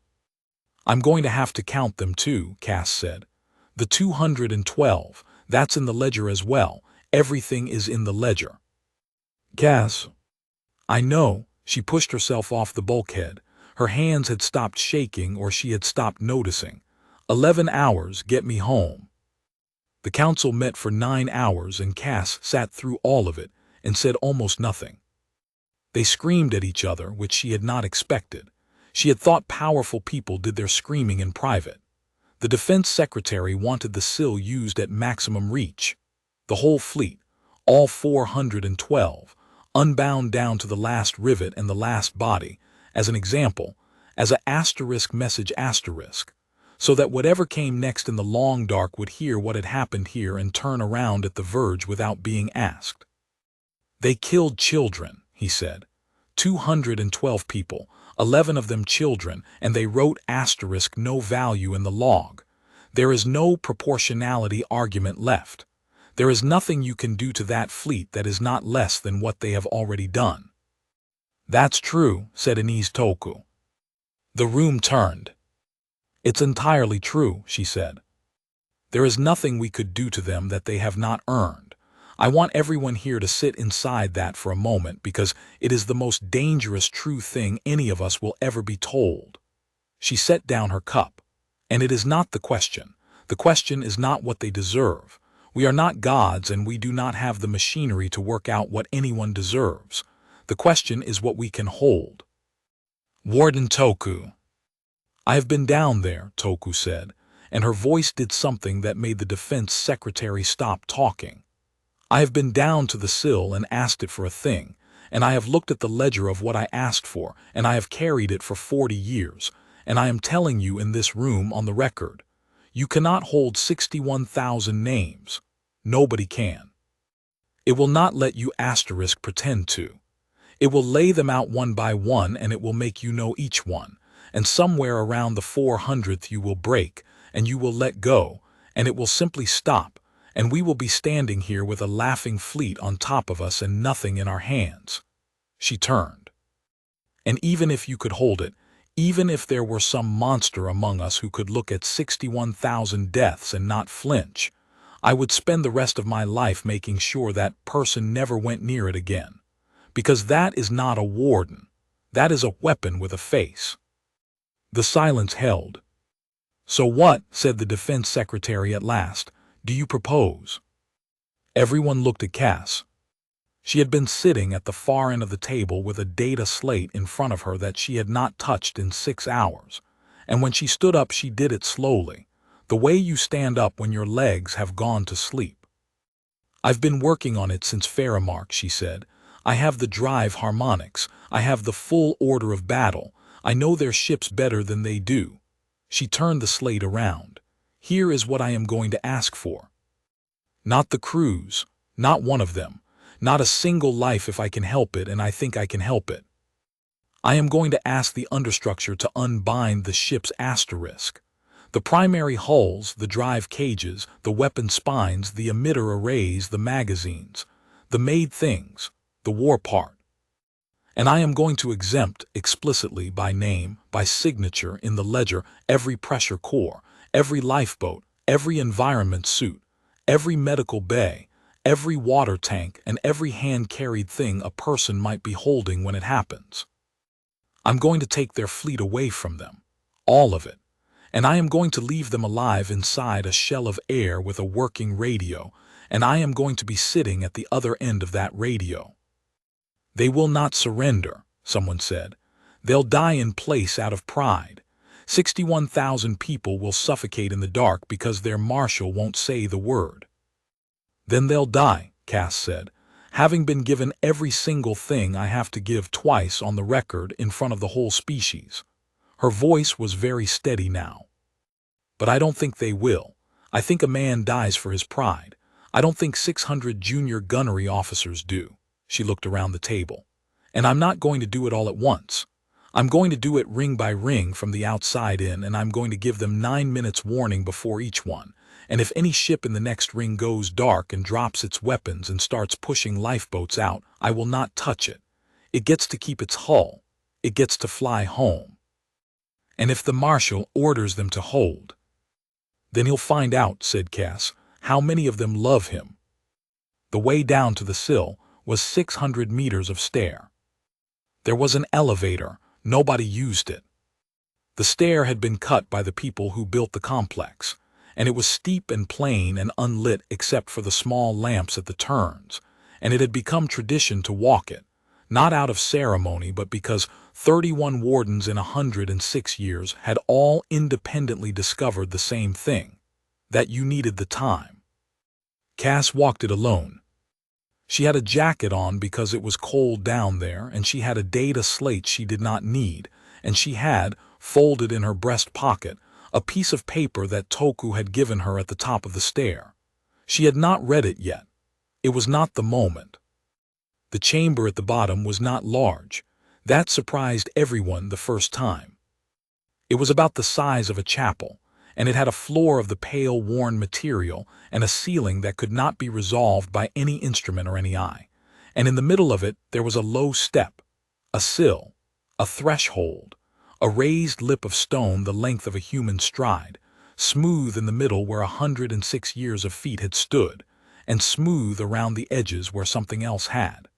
"I'm going to have to count them too," Cass said. "The 212, that's in the ledger as well. Everything is in the ledger." "Cass." "I know," She pushed herself off the bulkhead. Her hands had stopped shaking, or she had stopped noticing. 11 hours, get me home. The council met for 9 hours, and Cass sat through all of it and said almost nothing. They screamed at each other, which she had not expected. She had thought powerful people did their screaming in private. The defense secretary wanted the sill used at maximum reach. The whole fleet, all 412, unbound down to the last rivet and the last body, as an example, as a asterisk message asterisk, so that whatever came next in the long dark would hear what had happened here and turn around at the Verge without being asked. They killed children, he said. 212 people, 11 of them children, and they wrote asterisk no value in the log. There is no proportionality argument left. There is nothing you can do to that fleet that is not less than what they have already done. That's true, said Anise Toku. The room turned. It's entirely true, she said. There is nothing we could do to them that they have not earned. I want everyone here to sit inside that for a moment, because it is the most dangerous true thing any of us will ever be told. She set down her cup. And it is not the question. The question is not what they deserve. We are not gods, and we do not have the machinery to work out what anyone deserves. The question is what we can hold. Warden Toku. I have been down there, Toku said, and her voice did something that made the defense secretary stop talking. I have been down to the sill and asked it for a thing, and I have looked at the ledger of what I asked for, and I have carried it for 40 years, and I am telling you in this room on the record, you cannot hold 61,000 names. Nobody can. It will not let you asterisk pretend to. It will lay them out one by one, and it will make you know each one, and somewhere around the 400th you will break, and you will let go, and it will simply stop, and we will be standing here with a laughing fleet on top of us and nothing in our hands. She turned. And even if you could hold it, even if there were some monster among us who could look at 61,000 deaths and not flinch, I would spend the rest of my life making sure that person never went near it again. Because that is not a warden. That is a weapon with a face. The silence held. So what, said the defense secretary at last, do you propose? Everyone looked at Cass. She had been sitting at the far end of the table with a data slate in front of her that she had not touched in 6 hours, and when she stood up she did it slowly, the way you stand up when your legs have gone to sleep. I've been working on it since Faramark, she said. I have the drive harmonics, I have the full order of battle, I know their ships better than they do. She turned the slate around. Here is what I am going to ask for. Not the crews, not one of them, not a single life if I can help it, and I think I can help it. I am going to ask the understructure to unbind the ship's asterisk. The primary hulls, the drive cages, the weapon spines, the emitter arrays, the magazines, the made things, the war part. And I am going to exempt explicitly by name, by signature in the ledger, every pressure core, every lifeboat, every environment suit, every medical bay, every water tank, and every hand-carried thing a person might be holding when it happens. I'm going to take their fleet away from them, all of it, and I am going to leave them alive inside a shell of air with a working radio, and I am going to be sitting at the other end of that radio. They will not surrender, someone said. They'll die in place out of pride. 61,000 people will suffocate in the dark because their marshal won't say the word. Then they'll die, Cass said, having been given every single thing I have to give twice on the record in front of the whole species. Her voice was very steady now. But I don't think they will. I think a man dies for his pride. I don't think 600 junior gunnery officers do. She looked around the table. And I'm not going to do it all at once. I'm going to do it ring by ring from the outside in, and I'm going to give them 9 minutes warning before each one. And if any ship in the next ring goes dark and drops its weapons and starts pushing lifeboats out, I will not touch it. It gets to keep its hull. It gets to fly home. And if the marshal orders them to hold, then he'll find out, said Cass, how many of them love him. The way down to the sill was 600 meters of stair. There was an elevator. Nobody used it. The stair had been cut by the people who built the complex, and it was steep and plain and unlit except for the small lamps at the turns, and it had become tradition to walk it, not out of ceremony but because 31 wardens in 106 years had all independently discovered the same thing, that you needed the time. Cass walked it alone. She had a jacket on because it was cold down there, and she had a data slate she did not need, and she had, folded in her breast pocket, a piece of paper that Toku had given her at the top of the stair. She had not read it yet. It was not the moment. The chamber at the bottom was not large. That surprised everyone the first time. It was about the size of a chapel, and it had a floor of the pale, worn material and a ceiling that could not be resolved by any instrument or any eye. And in the middle of it there was a low step, a sill, a threshold, a raised lip of stone the length of a human stride, smooth in the middle where 106 years of feet had stood, and smooth around the edges where something else had.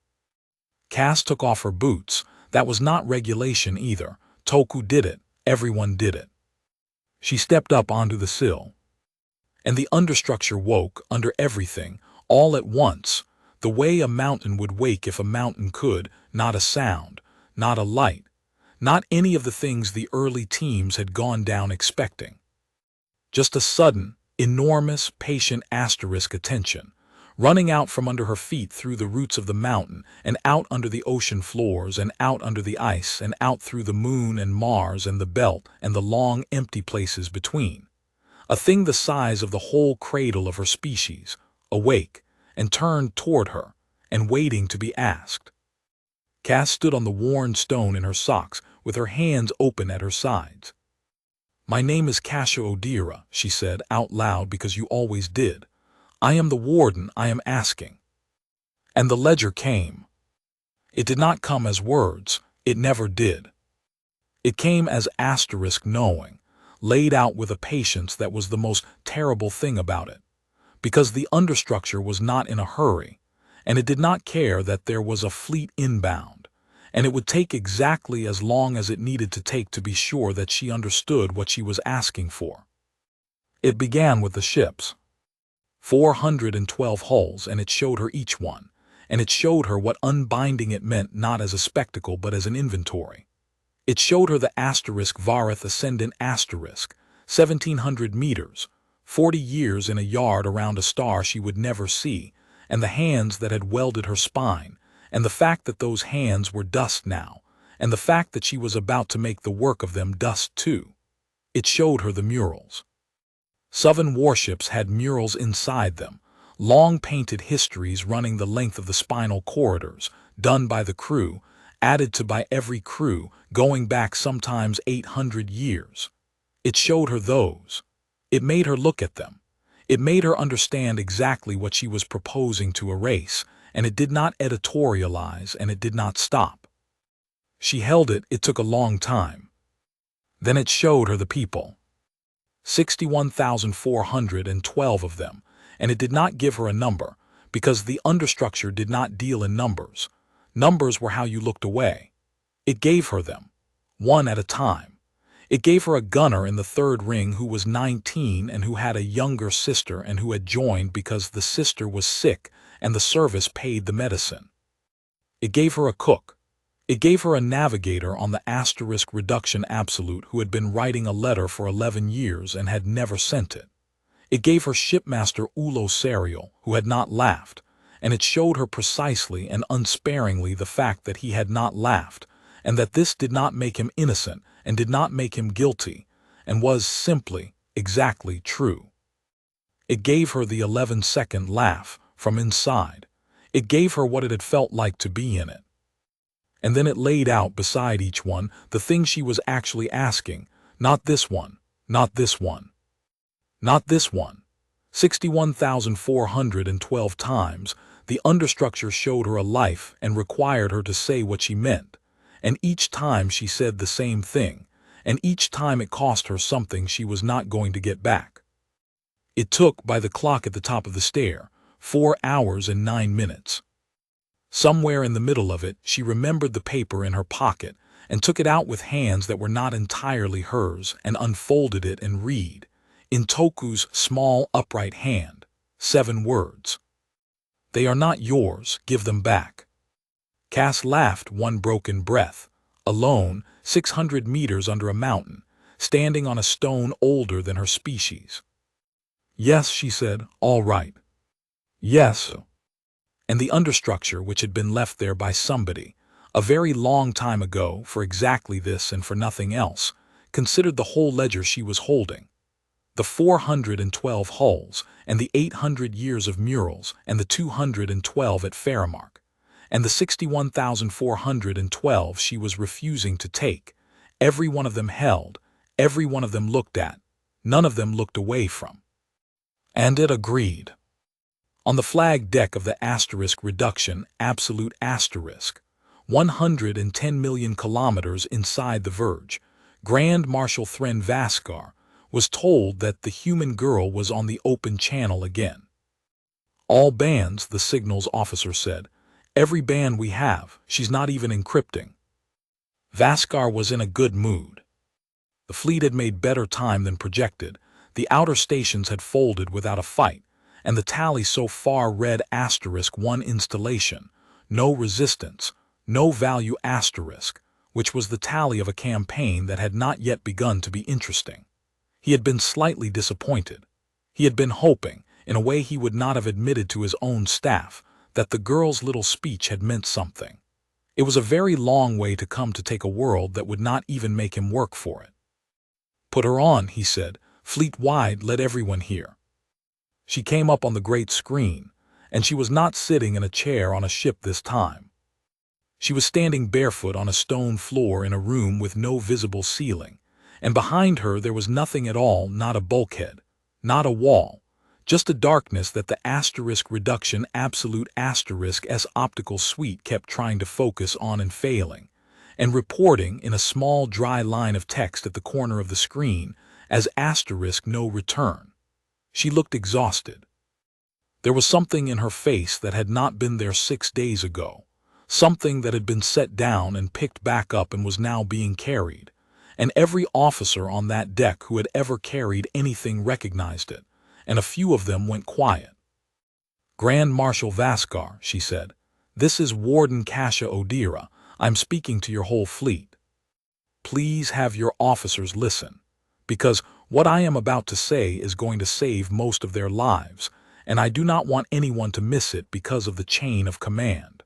Cass took off her boots. That was not regulation either. Toku did it. Everyone did it. She stepped up onto the sill. And the understructure woke under everything, all at once, the way a mountain would wake if a mountain could, not a sound, not a light, not any of the things the early teams had gone down expecting. Just a sudden, enormous, patient asterisk attention, running out from under her feet through the roots of the mountain and out under the ocean floors and out under the ice and out through the moon and Mars and the belt and the long empty places between. A thing the size of the whole cradle of her species, awake and turned toward her and waiting to be asked. Cass stood on the worn stone in her socks with her hands open at her sides. "My name is Cassia Odira," she said out loud because you always did. "I am the warden I am asking." And the ledger came. It did not come as words. It never did. It came as asterisk knowing, laid out with a patience that was the most terrible thing about it, because the understructure was not in a hurry, and it did not care that there was a fleet inbound, and it would take exactly as long as it needed to take to be sure that she understood what she was asking for. It began with the ships. 412 hulls, and it showed her each one, and it showed her what unbinding it meant not as a spectacle but as an inventory. It showed her the asterisk Varith Ascendant asterisk, 1,700 meters, 40 years in a yard around a star she would never see, and the hands that had welded her spine, and the fact that those hands were dust now, and the fact that she was about to make the work of them dust too. It showed her the murals. 7 warships had murals inside them, long painted histories running the length of the spinal corridors, done by the crew, added to by every crew, going back sometimes 800 years. It showed her those. It made her look at them. It made her understand exactly what she was proposing to erase, and it did not editorialize, and it did not stop. She held it. It took a long time. Then it showed her the people. 61,412 of them, and it did not give her a number, because the understructure did not deal in numbers. Numbers were how you looked away. It gave her them, one at a time. It gave her a gunner in the 3rd ring who was 19 and who had a younger sister and who had joined because the sister was sick and the service paid the medicine. It gave her a cook. It gave her a navigator on the asterisk reduction absolute who had been writing a letter for 11 years and had never sent it. It gave her shipmaster Ulo Serial, who had not laughed, and it showed her precisely and unsparingly the fact that he had not laughed, and that this did not make him innocent and did not make him guilty, and was simply, exactly true. It gave her the 11-second laugh from inside. It gave her what it had felt like to be in it. And then it laid out beside each one the thing she was actually asking, not this one, not this one, not this one. 61,412 times, the understructure showed her a life and required her to say what she meant, and each time she said the same thing, and each time it cost her something she was not going to get back. It took, by the clock at the top of the stair, 4 hours and 9 minutes. Somewhere in the middle of it, she remembered the paper in her pocket and took it out with hands that were not entirely hers and unfolded it and read, in Toku's small upright hand, 7 words. "They are not yours, give them back." Cass laughed one broken breath, alone, 600 meters under a mountain, standing on a stone older than her species. "Yes," she said, "all right. Yes." And the understructure which had been left there by somebody, a very long time ago, for exactly this and for nothing else, considered the whole ledger she was holding. The 412 hulls, and the 800 years of murals, and the 212 at Faramark, and the 61,412 she was refusing to take. Every one of them held, every one of them looked at, none of them looked away from. And it agreed. On the flag deck of the asterisk reduction, absolute asterisk, 110 million kilometers inside the Verge, Grand Marshal Thren Vaskar was told that the human girl was on the open channel again. "All bands," the signals officer said. "Every band we have, she's not even encrypting." Vaskar was in a good mood. The fleet had made better time than projected, the outer stations had folded without a fight, and the tally so far read *1 installation, no resistance, no value *, which was the tally of a campaign that had not yet begun to be interesting. He had been slightly disappointed. He had been hoping, in a way he would not have admitted to his own staff, that the girl's little speech had meant something. It was a very long way to come to take a world that would not even make him work for it. "Put her on," he said, "fleet-wide, let everyone hear." She came up on the great screen, and she was not sitting in a chair on a ship this time. She was standing barefoot on a stone floor in a room with no visible ceiling, and behind her there was nothing at all, not a bulkhead, not a wall, just a darkness that the asterisk reduction absolute asterisk S optical suite kept trying to focus on and failing, and reporting in a small dry line of text at the corner of the screen as asterisk no return. She looked exhausted. There was something in her face that had not been there 6 days ago, something that had been set down and picked back up and was now being carried, and every officer on that deck who had ever carried anything recognized it, and a few of them went quiet. "Grand Marshal Vaskar," she said, "this is Warden Cassia Odira. I'm speaking to your whole fleet. Please have your officers listen, because what I am about to say is going to save most of their lives, and I do not want anyone to miss it because of the chain of command."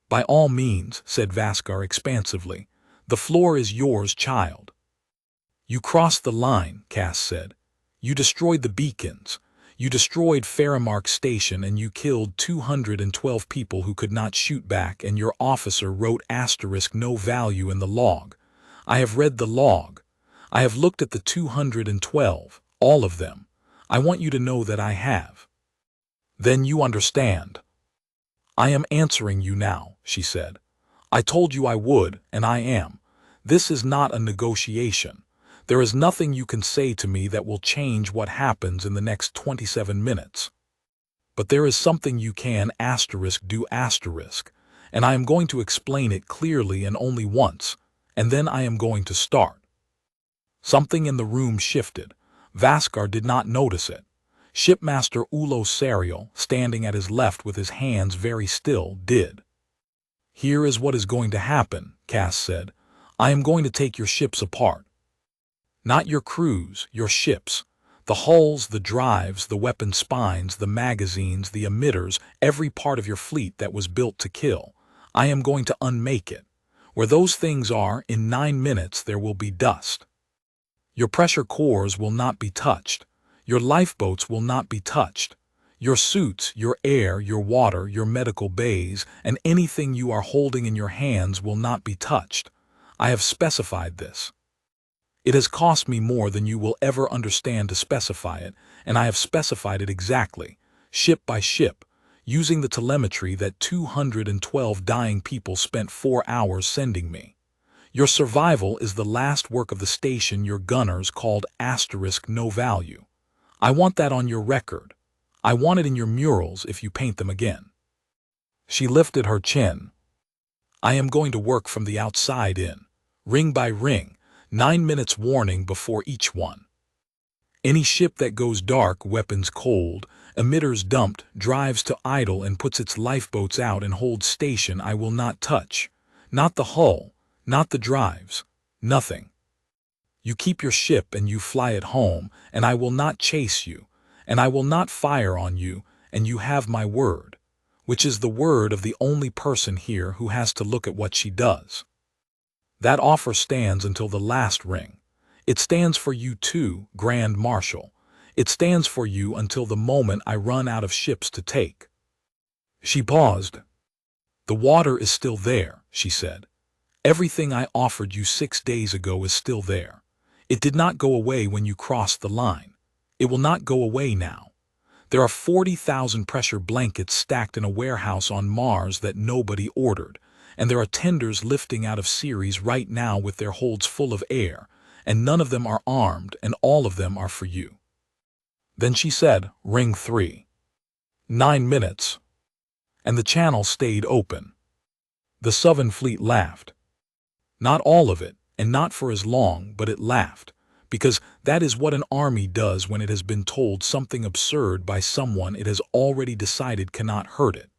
"By all means," said Vaskar expansively. "The floor is yours, child." "You crossed the line," Cass said. "You destroyed the beacons. You destroyed Faramark Station, and you killed 212 people who could not shoot back, and your officer wrote *no value in the log. I have read the log. I have looked at the 212, all of them. I want you to know that I have." "Then you understand." "I am answering you now," she said. "I told you I would, and I am. This is not a negotiation. There is nothing you can say to me that will change what happens in the next 27 minutes. But there is something you can do and I am going to explain it clearly and only once, and then I am going to start." Something in the room shifted. Vaskar did not notice it. Shipmaster Ulo Serial, standing at his left with his hands very still, did. "Here is what is going to happen," Cass said. "I am going to take your ships apart. Not your crews, your ships. The hulls, the drives, the weapon spines, the magazines, the emitters, every part of your fleet that was built to kill. I am going to unmake it. Where those things are, in 9 minutes there will be dust. Your pressure cores will not be touched. Your lifeboats will not be touched. Your suits, your air, your water, your medical bays, and anything you are holding in your hands will not be touched. I have specified this. It has cost me more than you will ever understand to specify it, and I have specified it exactly, ship by ship, using the telemetry that 212 dying people spent 4 hours sending me. Your survival is the last work of the station your gunners called *no value. I want that on your record. I want it in your murals if you paint them again." She lifted her chin. I am going to work from the outside in, ring by ring, 9 minutes warning before each one. Any ship that goes dark, weapons cold, emitters dumped, drives to idle and puts its lifeboats out and holds station I will not touch. Not the hull, not the drives, nothing. You keep your ship and you fly it home, and I will not chase you, and I will not fire on you, and you have my word, which is the word of the only person here who has to look at what she does. That offer stands until the last ring. It stands for you too, Grand Marshal. It stands for you until the moment I run out of ships to take. She paused. The water is still there, she said. Everything I offered you 6 days ago is still there. It did not go away when you crossed the line. It will not go away now. There are 40,000 pressure blankets stacked in a warehouse on Mars that nobody ordered, and there are tenders lifting out of series right now with their holds full of air, and none of them are armed, and all of them are for you. Then she said, Ring 3. 9 minutes. And the channel stayed open. The Suvren fleet laughed. Not all of it, and not for as long, but it laughed, because that is what an army does when it has been told something absurd by someone it has already decided cannot hurt it,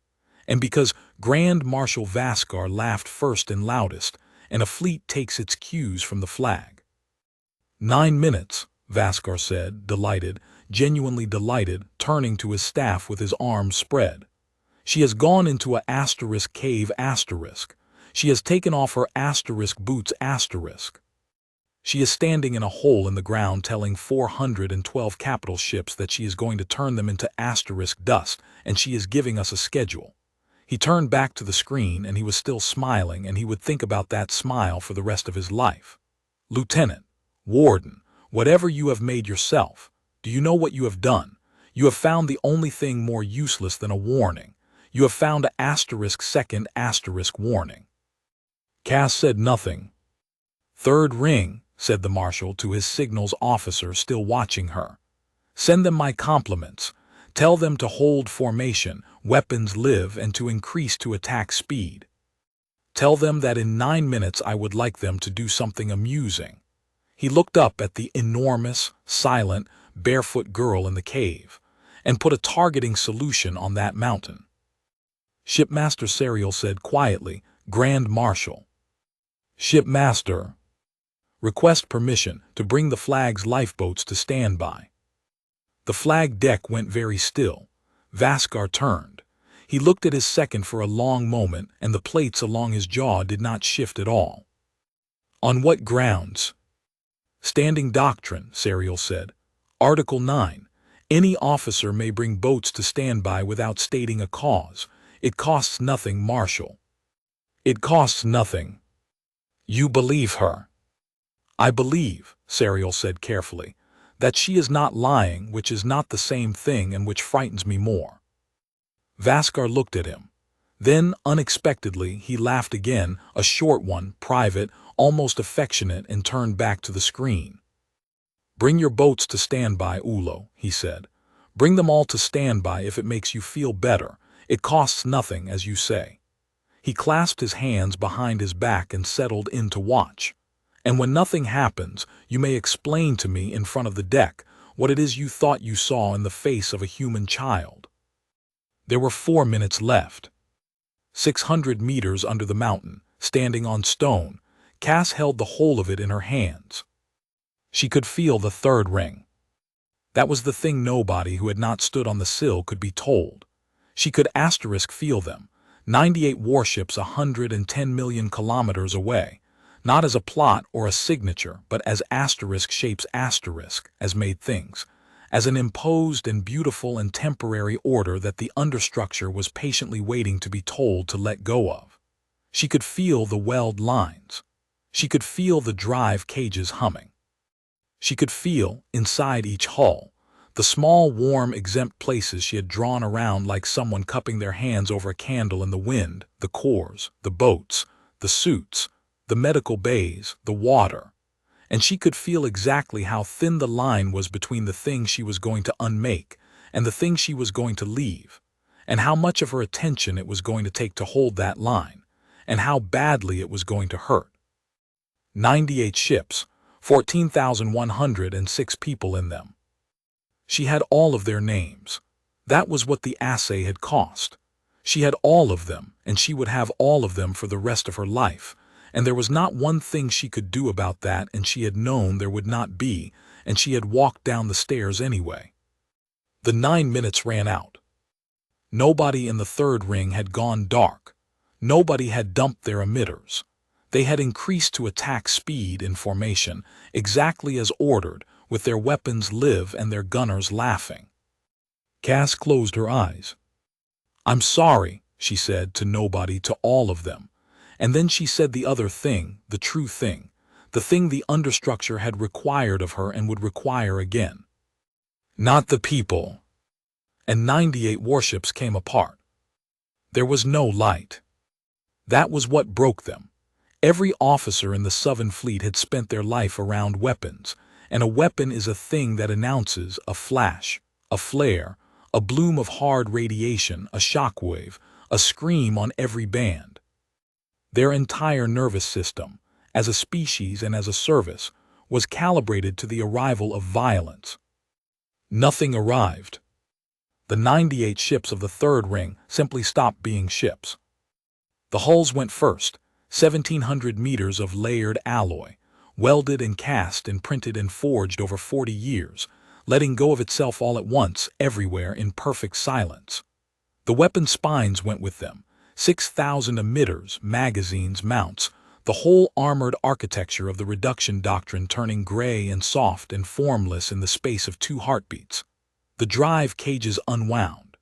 and because Grand Marshal Vaskar laughed first and loudest, and a fleet takes its cues from the flag. 9 minutes, Vaskar said, delighted, genuinely delighted, turning to his staff with his arms spread. She has gone into a asterisk cave asterisk. She has taken off her asterisk boots asterisk. She is standing in a hole in the ground telling 412 capital ships that she is going to turn them into asterisk dust, and she is giving us a schedule. He turned back to the screen and he was still smiling, and he would think about that smile for the rest of his life. Lieutenant, Warden, whatever you have made yourself, do you know what you have done? You have found the only thing more useless than a warning. You have found a asterisk second asterisk warning. Cass said nothing. Third ring, said the Marshal to his signals officer still watching her. Send them my compliments. Tell them to hold formation, weapons live, and to increase to attack speed. Tell them that in 9 minutes I would like them to do something amusing. He looked up at the enormous, silent, barefoot girl in the cave, and put a targeting solution on that mountain. Shipmaster Serial said quietly, Grand Marshal. Shipmaster. Request permission to bring the flag's lifeboats to standby. The flag deck went very still. Vaskar turned. He looked at his second for a long moment, and the plates along his jaw did not shift at all. On what grounds? Standing doctrine, Serial said. Article 9. Any officer may bring boats to standby without stating a cause. It costs nothing, Marshal. It costs nothing. You believe her? I believe, Serial said carefully, that she is not lying, which is not the same thing and which frightens me more. Vaskar looked at him. Then, unexpectedly, he laughed again, a short one, private, almost affectionate, and turned back to the screen. Bring your boats to standby, Ulo, he said. Bring them all to standby if it makes you feel better. It costs nothing, as you say. He clasped his hands behind his back and settled in to watch. And when nothing happens, you may explain to me in front of the deck what it is you thought you saw in the face of a human child. There were 4 minutes left. 600 meters under the mountain, standing on stone, Cass held the whole of it in her hands. She could feel the third ring. That was the thing nobody who had not stood on the sill could be told. She could asterisk feel them, 98 warships 110 million kilometers away, not as a plot or a signature, but as asterisk shapes asterisk, as made things, as an imposed and beautiful and temporary order that the understructure was patiently waiting to be told to let go of. She could feel the weld lines. She could feel the drive cages humming. She could feel, inside each hull, the small, warm, exempt places she had drawn around like someone cupping their hands over a candle in the wind, the cores, the boats, the suits, the medical bays, the water. And she could feel exactly how thin the line was between the thing she was going to unmake and the thing she was going to leave, and how much of her attention it was going to take to hold that line, and how badly it was going to hurt. 98 ships, 14,106 people in them. She had all of their names. That was what the assay had cost. She had all of them, and she would have all of them for the rest of her life, and there was not one thing she could do about that, and she had known there would not be, and she had walked down the stairs anyway. The 9 minutes ran out. Nobody in the third ring had gone dark. Nobody had dumped their emitters. They had increased to attack speed in formation, exactly as ordered, with their weapons live and their gunners laughing. Cass closed her eyes. "I'm sorry," she said to nobody, to all of them. And then she said the other thing, the true thing, the thing the understructure had required of her and would require again. Not the people. And 98 warships came apart. There was no light. That was what broke them. Every officer in the Suvren fleet had spent their life around weapons, and a weapon is a thing that announces a flash, a flare, a bloom of hard radiation, a shockwave, a scream on every band. Their entire nervous system, as a species and as a service, was calibrated to the arrival of violence. Nothing arrived. The 98 ships of the third ring simply stopped being ships. The hulls went first, 1,700 meters of layered alloy, welded and cast and printed and forged over 40 years, letting go of itself all at once, everywhere in perfect silence. The weapon spines went with them, 6,000 emitters, magazines, mounts, the whole armored architecture of the reduction doctrine turning gray and soft and formless in the space of 2 heartbeats. The drive cages unwound.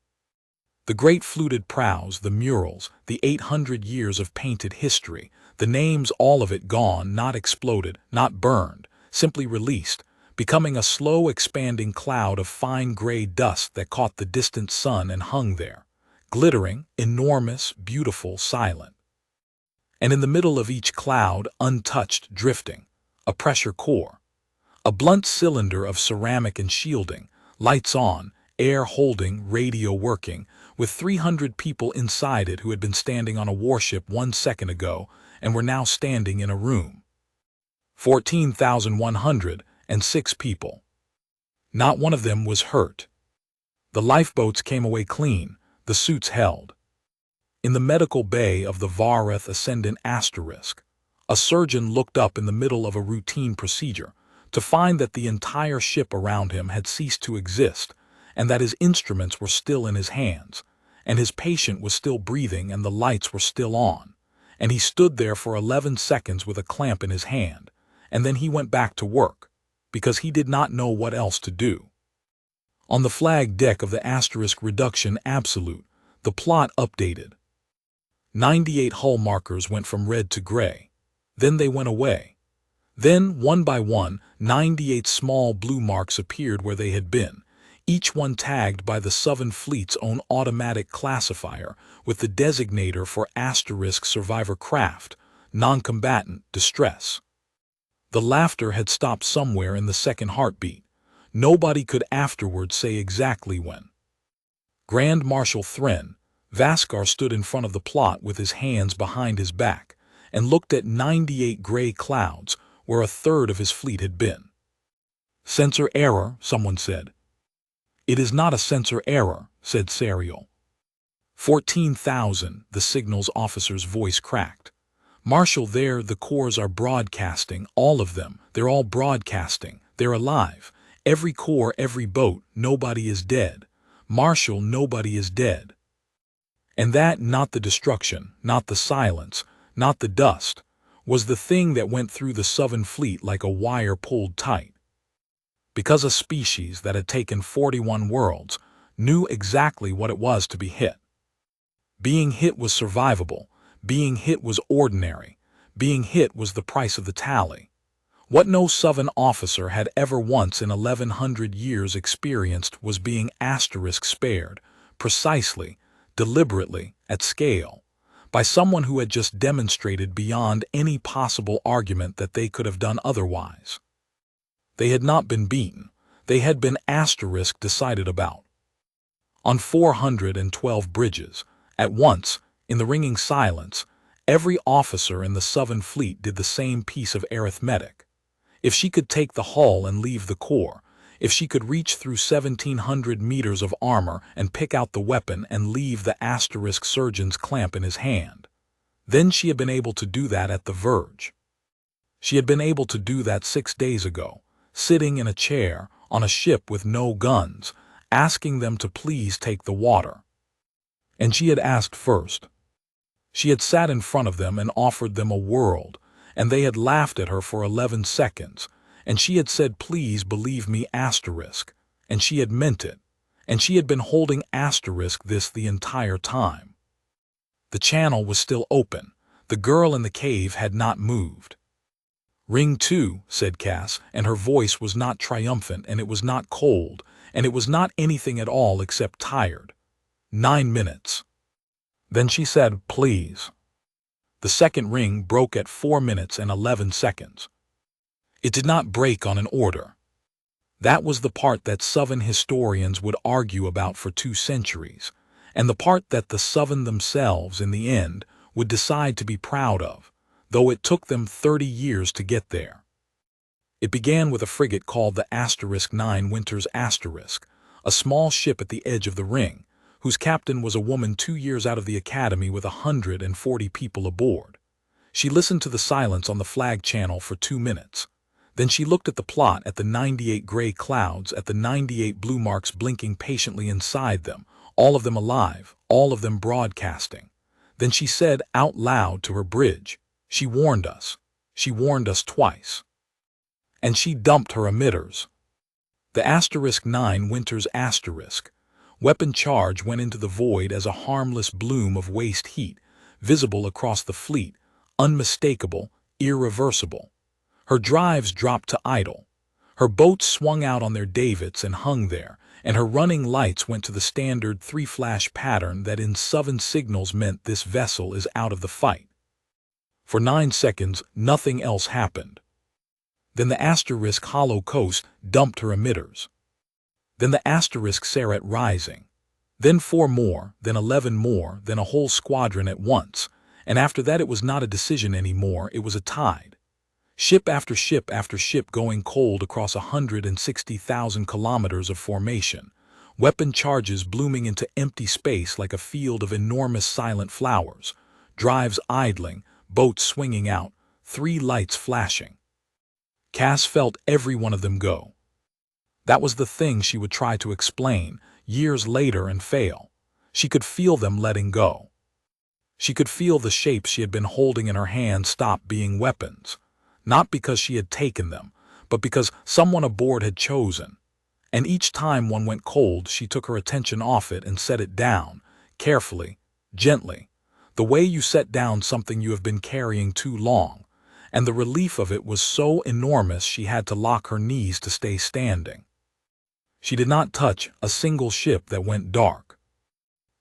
The great fluted prows, the murals, the 800 years of painted history, the names, all of it gone, not exploded, not burned, simply released, becoming a slow expanding cloud of fine gray dust that caught the distant sun and hung there, glittering, enormous, beautiful, silent. And in the middle of each cloud, untouched, drifting, a pressure core, a blunt cylinder of ceramic and shielding, lights on, air holding, radio working, with 300 people inside it who had been standing on a warship 1 second ago and were now standing in a room. 14,106 people. Not one of them was hurt. The lifeboats came away clean, the suits held. In the medical bay of the Vareth Ascendant Asterisk, a surgeon looked up in the middle of a routine procedure to find that the entire ship around him had ceased to exist, and that his instruments were still in his hands, and his patient was still breathing and the lights were still on, and he stood there for 11 seconds with a clamp in his hand, and then he went back to work, because he did not know what else to do. On the flag deck of the Asterisk Reduction Absolute, the plot updated. 98 hull markers went from red to gray. Then they went away. Then, one by one, 98 small blue marks appeared where they had been, each one tagged by the Suvren fleet's own automatic classifier with the designator for asterisk survivor craft, non-combatant, distress. The laughter had stopped somewhere in the second heartbeat. Nobody could afterward say exactly when. Grand Marshal Thren, Vaskar, stood in front of the plot with his hands behind his back and looked at 98 gray clouds where a third of his fleet had been. "Sensor error," someone said. "It is not a sensor error," said Serial. 14,000, the signals officer's voice cracked. "Marshal, the cores are broadcasting, all of them, they're all broadcasting, they're alive. Every core, every boat, nobody is dead. Marshal, nobody is dead." And that, not the destruction, not the silence, not the dust, was the thing that went through the Suvren fleet like a wire pulled tight. Because a species that had taken 41 worlds knew exactly what it was to be hit. Being hit was survivable. Being hit was ordinary. Being hit was the price of the tally. What no Suvren officer had ever once in 1100 years experienced was being asterisk spared, precisely, deliberately, at scale, by someone who had just demonstrated beyond any possible argument that they could have done otherwise. They had not been beaten. They had been asterisk decided about. on 412 bridges. At once, in the ringing silence, every officer in the Southern Fleet did the same piece of arithmetic. If she could take the hull and leave the core, if she could reach through 1,700 meters of armor and pick out the weapon and leave the asterisk surgeon's clamp in his hand, then she had been able to do that at the Verge. She had been able to do that 6 days ago, sitting in a chair on a ship with no guns, asking them to please take the water. And she had asked first. She had sat in front of them and offered them a world, and they had laughed at her for 11 seconds, and she had said, "Please believe me, asterisk," and she had meant it, and she had been holding asterisk this the entire time. The channel was still open. The girl in the cave had not moved. "Ring 2, said Cass, and her voice was not triumphant, and it was not cold, and it was not anything at all except tired. 9 minutes. Then she said, "Please." The second ring broke at 4 minutes and 11 seconds. It did not break on an order. That was the part that Southern historians would argue about for 2 centuries, and the part that the Southern themselves, in the end, would decide to be proud of, though it took them 30 years to get there. It began with a frigate called the *9 Winters*, a small ship at the edge of the ring, whose captain was a woman 2 years out of the academy with 140 people aboard. She listened to the silence on the flag channel for 2 minutes. Then she looked at the plot, at the 98 gray clouds, at the 98 blue marks blinking patiently inside them, all of them alive, all of them broadcasting. Then she said out loud to her bridge, "She warned us. She warned us twice." And she dumped her emitters. The *9 Winters*, weapon charge went into the void as a harmless bloom of waste heat, visible across the fleet, unmistakable, irreversible. Her drives dropped to idle. Her boats swung out on their davits and hung there, and her running lights went to the standard 3-flash pattern that in Southern signals meant this vessel is out of the fight. For 9 seconds, nothing else happened. Then the *Hollow Coast dumped her emitters. Then the *Sarret Rising. Then 4 more, then 11 more, then a whole squadron at once, and after that it was not a decision anymore, it was a tide. Ship after ship after ship going cold across 160,000 kilometers of formation, weapon charges blooming into empty space like a field of enormous silent flowers, drives idling, boats swinging out, 3 lights flashing. Cass felt every one of them go. That was the thing she would try to explain, years later, and fail. She could feel them letting go. She could feel the shapes she had been holding in her hand stop being weapons, not because she had taken them, but because someone aboard had chosen. And each time one went cold, she took her attention off it and set it down, carefully, gently, the way you set down something you have been carrying too long, and the relief of it was so enormous she had to lock her knees to stay standing. She did not touch a single ship that went dark.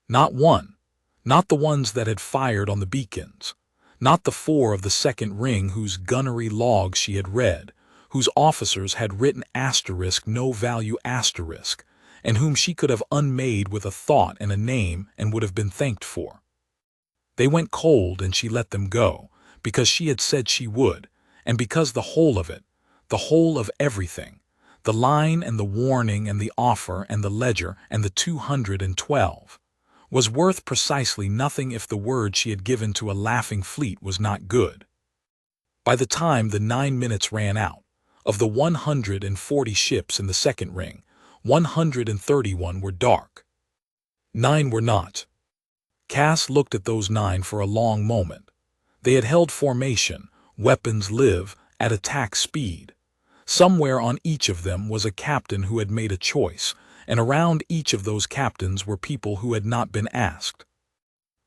Not one. Not the ones that had fired on the beacons. Not the 4 of the second ring whose gunnery logs she had read, whose officers had written *no value*, and whom she could have unmade with a thought and a name and would have been thanked for. They went cold and she let them go, because she had said she would, and because the whole of it, the whole of everything, the line and the warning and the offer and the ledger and the 212, was worth precisely nothing if the word she had given to a laughing fleet was not good. By the time the 9 minutes ran out, of the 140 ships in the second ring, 131 were dark. 9 were not. Cass looked at those 9 for a long moment. They had held formation, weapons live, at attack speed. Somewhere on each of them was a captain who had made a choice, and around each of those captains were people who had not been asked.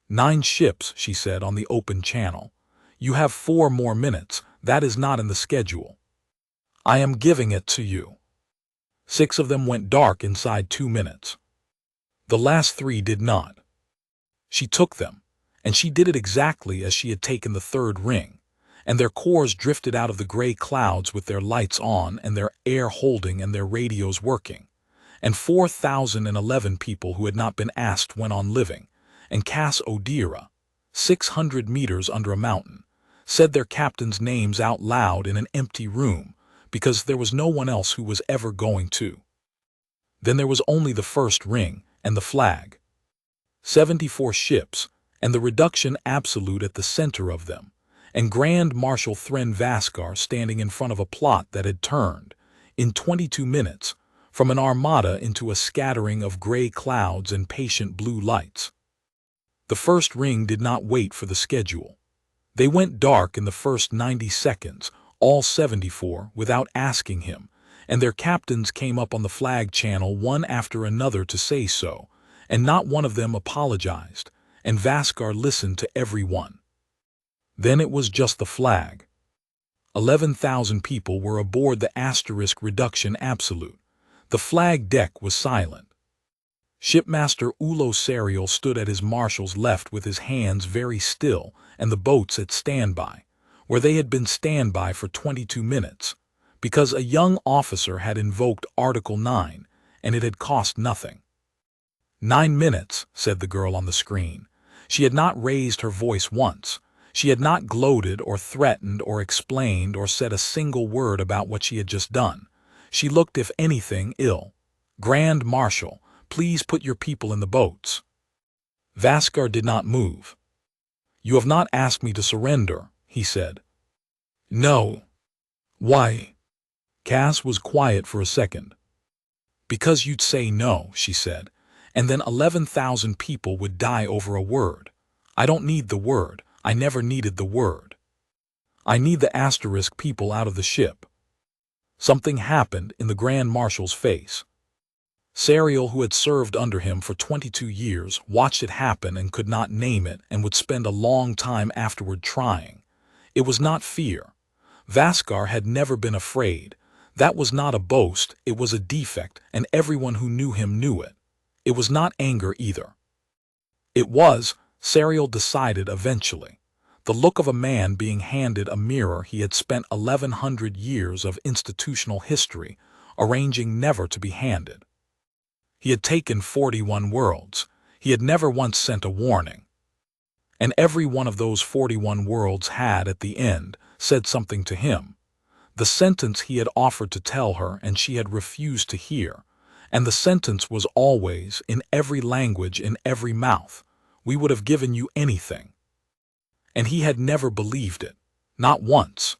9 ships, she said on the open channel. You have 4 more minutes, that is not in the schedule. I am giving it to you. 6 of them went dark inside 2 minutes. The last 3 did not. She took them, and she did it exactly as she had taken the third ring, and their cores drifted out of the gray clouds with their lights on and their air holding and their radios working, and 4,011 people who had not been asked went on living, and Cassia Odira, 600 meters under a mountain, said their captain's names out loud in an empty room because there was no one else who was ever going to. Then there was only the first ring and the flag. 74 ships, and the reduction absolute at the center of them, and Grand Marshal Suvren Vaskar standing in front of a plot that had turned, in 22 minutes, from an armada into a scattering of gray clouds and patient blue lights. The first ring did not wait for the schedule. They went dark in the first 90 seconds, all 74, without asking him, and their captains came up on the flag channel one after another to say so, and not one of them apologized, and Vaskar listened to every one. Then it was just the flag. 11,000 people were aboard the asterisk reduction absolute. The flag deck was silent. Shipmaster Ulo Serial stood at his marshal's left with his hands very still and the boats at standby, where they had been standby for 22 minutes, because a young officer had invoked Article 9, and it had cost nothing. 9 minutes, said the girl on the screen. She had not raised her voice once. She had not gloated or threatened or explained or said a single word about what she had just done. She looked, if anything, ill. Grand Marshal, please put your people in the boats. Vaskar did not move. You have not asked me to surrender, he said. No. Why? Cass was quiet for a second. Because you'd say no, she said, and then 11,000 people would die over a word. I don't need the word. I never needed the word. I need the asterisk people out of the ship. Something happened in the Grand Marshal's face. Serial, who had served under him for 22 years, watched it happen and could not name it and would spend a long time afterward trying. It was not fear. Vaskar had never been afraid. That was not a boast, it was a defect, and everyone who knew him knew it. It was not anger either. It was, Serial decided eventually, the look of a man being handed a mirror he had spent 1,100 years of institutional history arranging never to be handed. He had taken 41 worlds. He had never once sent a warning. And every one of those 41 worlds had, at the end, said something to him. The sentence he had offered to tell her and she had refused to hear. And the sentence was always, in every language, in every mouth, we would have given you anything. And he had never believed it. Not once.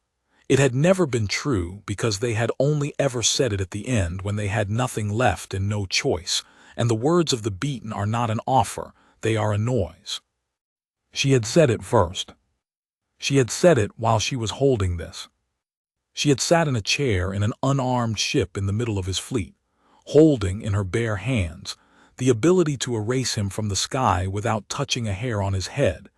It had never been true because they had only ever said it at the end when they had nothing left and no choice, and the words of the beaten are not an offer, they are a noise. She had said it first. She had said it while she was holding this. She had sat in a chair in an unarmed ship in the middle of his fleet, holding in her bare hands the ability to erase him from the sky without touching a hair on his head,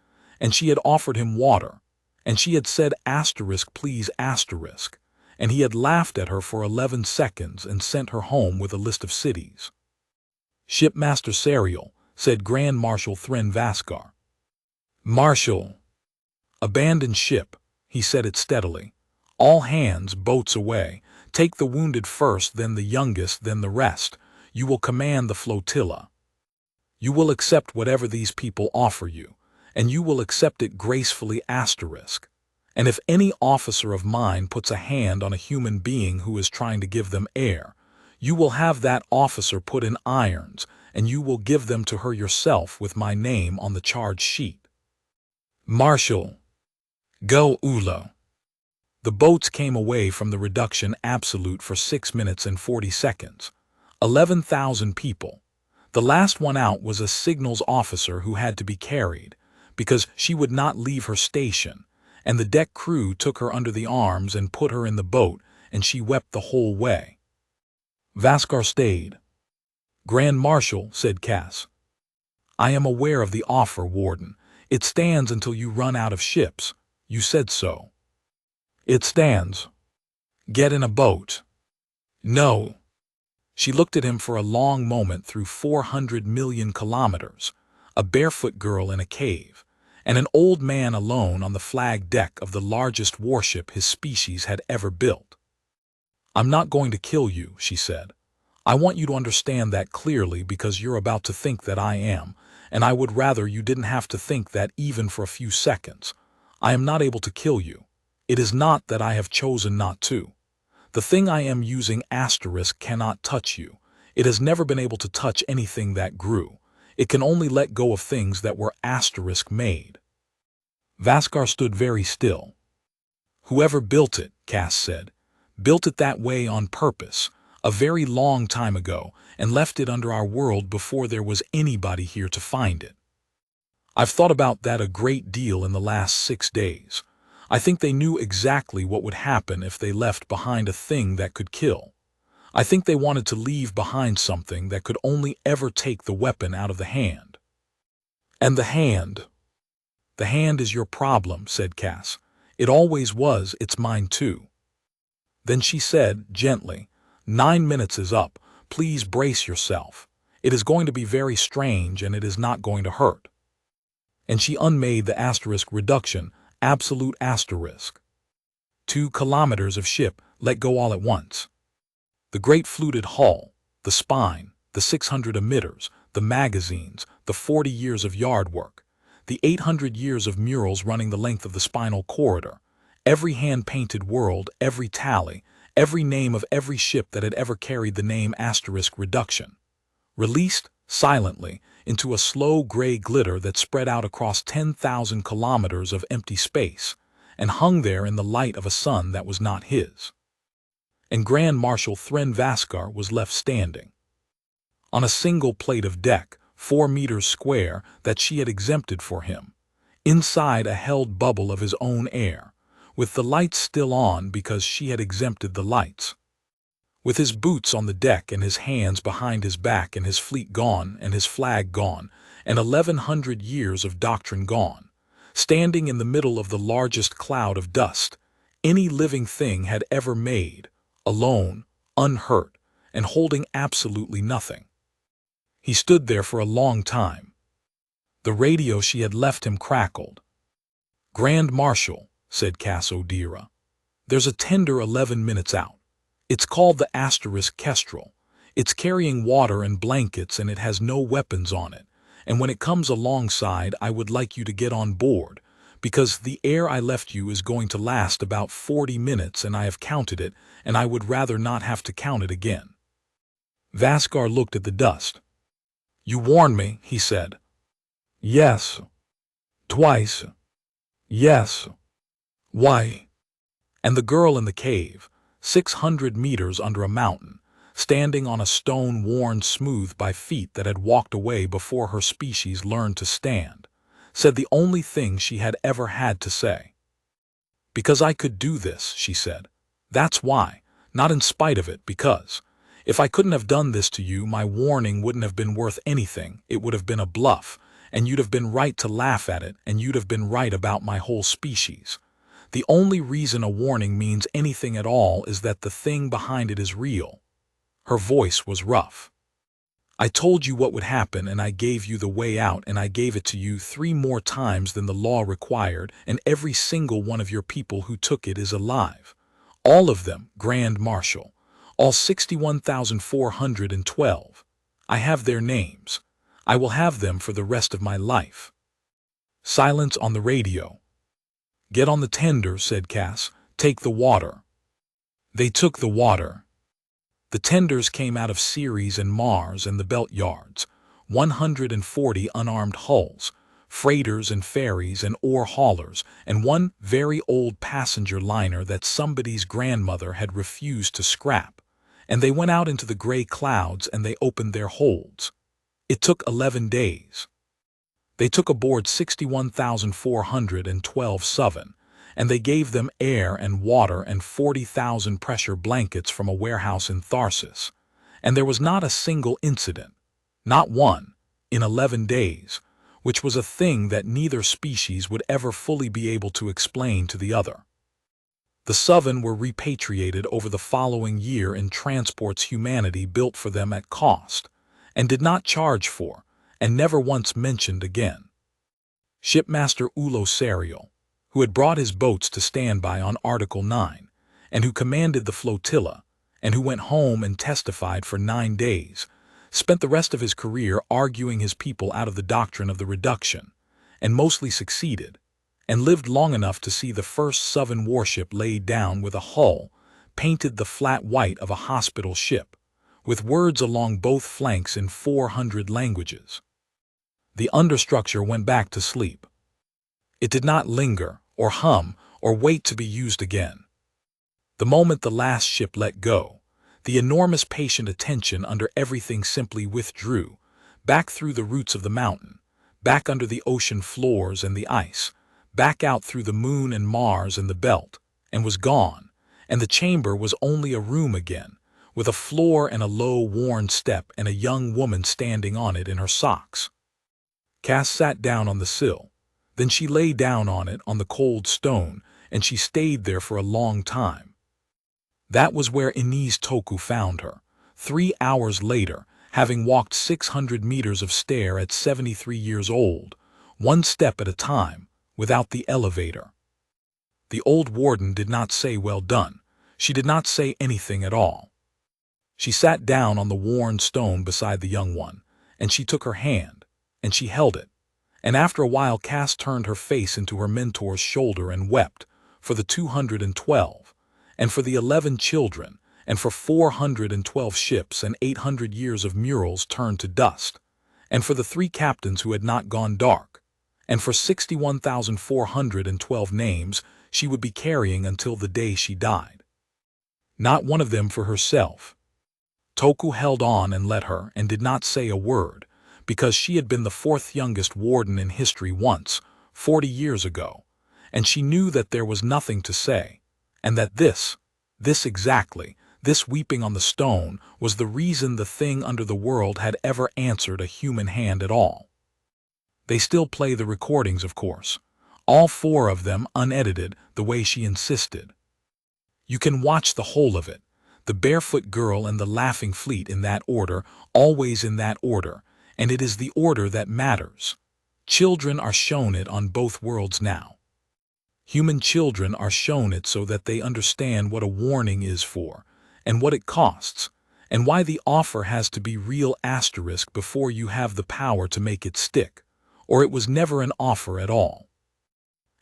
and she had offered him water. And she had said asterisk please asterisk, and he had laughed at her for 11 seconds and sent her home with a list of cities. Shipmaster Serial, said Grand Marshal Suvren Vaskar. Marshal. Abandon ship, he said it steadily. All hands, boats away. Take the wounded first, then the youngest, then the rest. You will command the flotilla. You will accept whatever these people offer you, and you will accept it gracefully asterisk. And if any officer of mine puts a hand on a human being who is trying to give them air, you will have that officer put in irons, and you will give them to her yourself with my name on the charge sheet. Marshal. Go Ulo. The boats came away from the reduction absolute for 6 minutes and 40 seconds. 11,000 people. The last one out was a signals officer who had to be carried, because she would not leave her station, and the deck crew took her under the arms and put her in the boat, and she wept the whole way. Vaskar stayed. Grand Marshal, said Cass. I am aware of the offer, Warden. It stands until you run out of ships. You said so. It stands. Get in a boat. No. She looked at him for a long moment through 400 million kilometers, a barefoot girl in a cave, and an old man alone on the flag deck of the largest warship his species had ever built. I'm not going to kill you, she said. I want you to understand that clearly because you're about to think that I am, and I would rather you didn't have to think that even for a few seconds. I am not able to kill you. It is not that I have chosen not to. The thing I am using asterisk cannot touch you. It has never been able to touch anything that grew. It can only let go of things that were asterisk made. Vaskar stood very still. Whoever built it, Cass said, built it that way on purpose, a very long time ago, and left it under our world before there was anybody here to find it. I've thought about that a great deal in the last 6 days. I think they knew exactly what would happen if they left behind a thing that could kill. I think they wanted to leave behind something that could only ever take the weapon out of the hand. And the hand. The hand is your problem, said Cass. It always was, it's mine too. Then she said, gently, 9 minutes is up, please brace yourself. It is going to be very strange and it is not going to hurt. And she unmade the asterisk reduction, absolute asterisk. 2 kilometers of ship let go all at once. The great fluted hull, the spine, the 600 emitters, the magazines, the 40 years of yard work, the 800 years of murals running the length of the spinal corridor, every hand-painted world, every tally, every name of every ship that had ever carried the name asterisk reduction, released, silently, into a slow gray glitter that spread out across 10,000 kilometers of empty space, and hung there in the light of a sun that was not his. And Grand Marshal Thren Vaskar was left standing. On a single plate of deck, 4 meters square, that she had exempted for him, inside a held bubble of his own air, with the lights still on because she had exempted the lights. With his boots on the deck and his hands behind his back and his fleet gone and his flag gone and 1,100 years of doctrine gone, standing in the middle of the largest cloud of dust any living thing had ever made, alone, unhurt, and holding absolutely nothing. He stood there for a long time. The radio she had left him crackled. Grand Marshal, said Cassia Odira, there's a tender 11 minutes out. It's called the asterisk Kestrel. It's carrying water and blankets and it has no weapons on it. And when it comes alongside, I would like you to get on board, because the air I left you is going to last about 40 minutes and I have counted it, and I would rather not have to count it again. Vaskar looked at the dust. You warned me, he said. Yes. Twice. Yes. Why? And the girl in the cave, 600 meters under a mountain, standing on a stone worn smooth by feet that had walked away before her species learned to stand, said the only thing she had ever had to say. Because I could do this, she said. That's why, not in spite of it, because. If I couldn't have done this to you, my warning wouldn't have been worth anything. It would have been a bluff, and you'd have been right to laugh at it, and you'd have been right about my whole species. The only reason a warning means anything at all is that the thing behind it is real. Her voice was rough. I told you what would happen, and I gave you the way out, and I gave it to you 3 more times than the law required, and every single one of your people who took it is alive. All of them, Grand Marshal. All 61,412. I have their names. I will have them for the rest of my life. Silence on the radio. Get on the tender, said Cass. Take the water. They took the water. The tenders came out of Ceres and Mars and the belt yards, 140 unarmed hulls, freighters and ferries and ore haulers, and 1 very old passenger liner that somebody's grandmother had refused to scrap. And they went out into the gray clouds and they opened their holds. It took 11 days. They took aboard 61,412 Suvren, and they gave them air and water and 40,000 pressure blankets from a warehouse in Tharsis. And there was not a single incident, not one, in 11 days, which was a thing that neither species would ever fully be able to explain to the other. The Suvren were repatriated over the following year in transports humanity built for them at cost, and did not charge for, and never once mentioned again. Shipmaster Ulo Serial, who had brought his boats to stand by on Article 9, and who commanded the flotilla, and who went home and testified for 9 days, spent the rest of his career arguing his people out of the doctrine of the reduction, and mostly succeeded, and lived long enough to see the first Suvren warship laid down with a hull painted the flat white of a hospital ship, with words along both flanks in 400 languages. The understructure went back to sleep. It did not linger, or hum, or wait to be used again. The moment the last ship let go, the enormous patient attention under everything simply withdrew, back through the roots of the mountain, back under the ocean floors and the ice, back out through the moon and Mars and the belt, and was gone, and the chamber was only a room again, with a floor and a low, worn step and a young woman standing on it in her socks. Cass sat down on the sill. Then she lay down on it on the cold stone, and she stayed there for a long time. That was where Inez Toku found her, 3 hours later, having walked 600 meters of stair at 73 years old, one step at a time, without the elevator. The old warden did not say well done. She did not say anything at all. She sat down on the worn stone beside the young one, and she took her hand, and she held it. And after a while Cass turned her face into her mentor's shoulder and wept, for the 212, and for the 11 children, and for 412 ships and 800 years of murals turned to dust, and for the 3 captains who had not gone dark, and for 61,412 names she would be carrying until the day she died. Not one of them for herself. Toku held on and let her, and did not say a word, because she had been the 4th youngest warden in history once, 40 years ago, and she knew that there was nothing to say, and that this weeping on the stone was the reason the thing under the world had ever answered a human hand at all. They still play the recordings, of course, all 4 of them unedited the way she insisted. You can watch the whole of it, the barefoot girl and the laughing fleet in that order, always in that order, and it is the order that matters. Children are shown it on both worlds now. Human children are shown it so that they understand what a warning is for, and what it costs, and why the offer has to be real asterisk before you have the power to make it stick, or it was never an offer at all.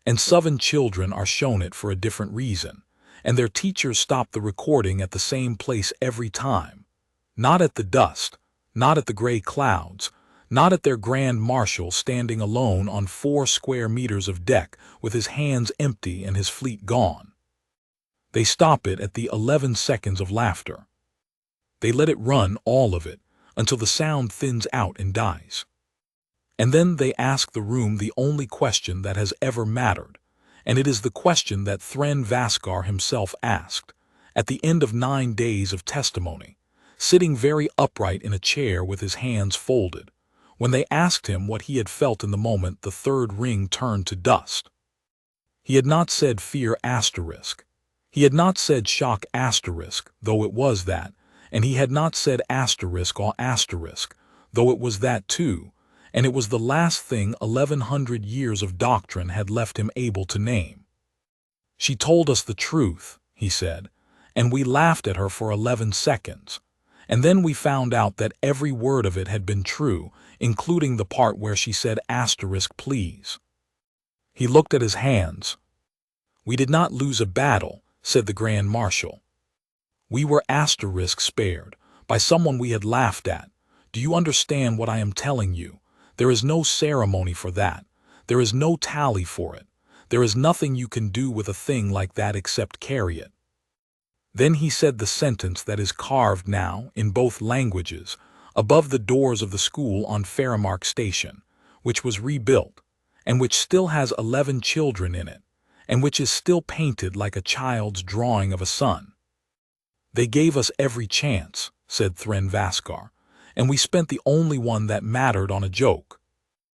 And Suvren children are shown it for a different reason, and their teachers stop the recording at the same place every time, not at the dust, not at the gray clouds, not at their grand marshal standing alone on 4 square meters of deck with his hands empty and his fleet gone. They stop it at the 11 seconds of laughter. They let it run, all of it, until the sound thins out and dies. And then they ask the room the only question that has ever mattered, and it is the question that Thren Vaskar himself asked, at the end of 9 days of testimony, sitting very upright in a chair with his hands folded, when they asked him what he had felt in the moment the 3rd ring turned to dust. He had not said fear asterisk. He had not said shock asterisk, though it was that, and he had not said asterisk or asterisk, though it was that too, and it was the last thing 1100 years of doctrine had left him able to name. She told us the truth, he said, and we laughed at her for 11 seconds. And then we found out that every word of it had been true, including the part where she said asterisk please. He looked at his hands. We did not lose a battle, said the Grand Marshal. We were asterisk spared, by someone we had laughed at. Do you understand what I am telling you? There is no ceremony for that. There is no tally for it. There is nothing you can do with a thing like that except carry it. Then he said the sentence that is carved now, in both languages, above the doors of the school on Ferrimark Station, which was rebuilt, and which still has 11 children in it, and which is still painted like a child's drawing of a sun. They gave us every chance, said Thren Vaskar, and we spent the only one that mattered on a joke.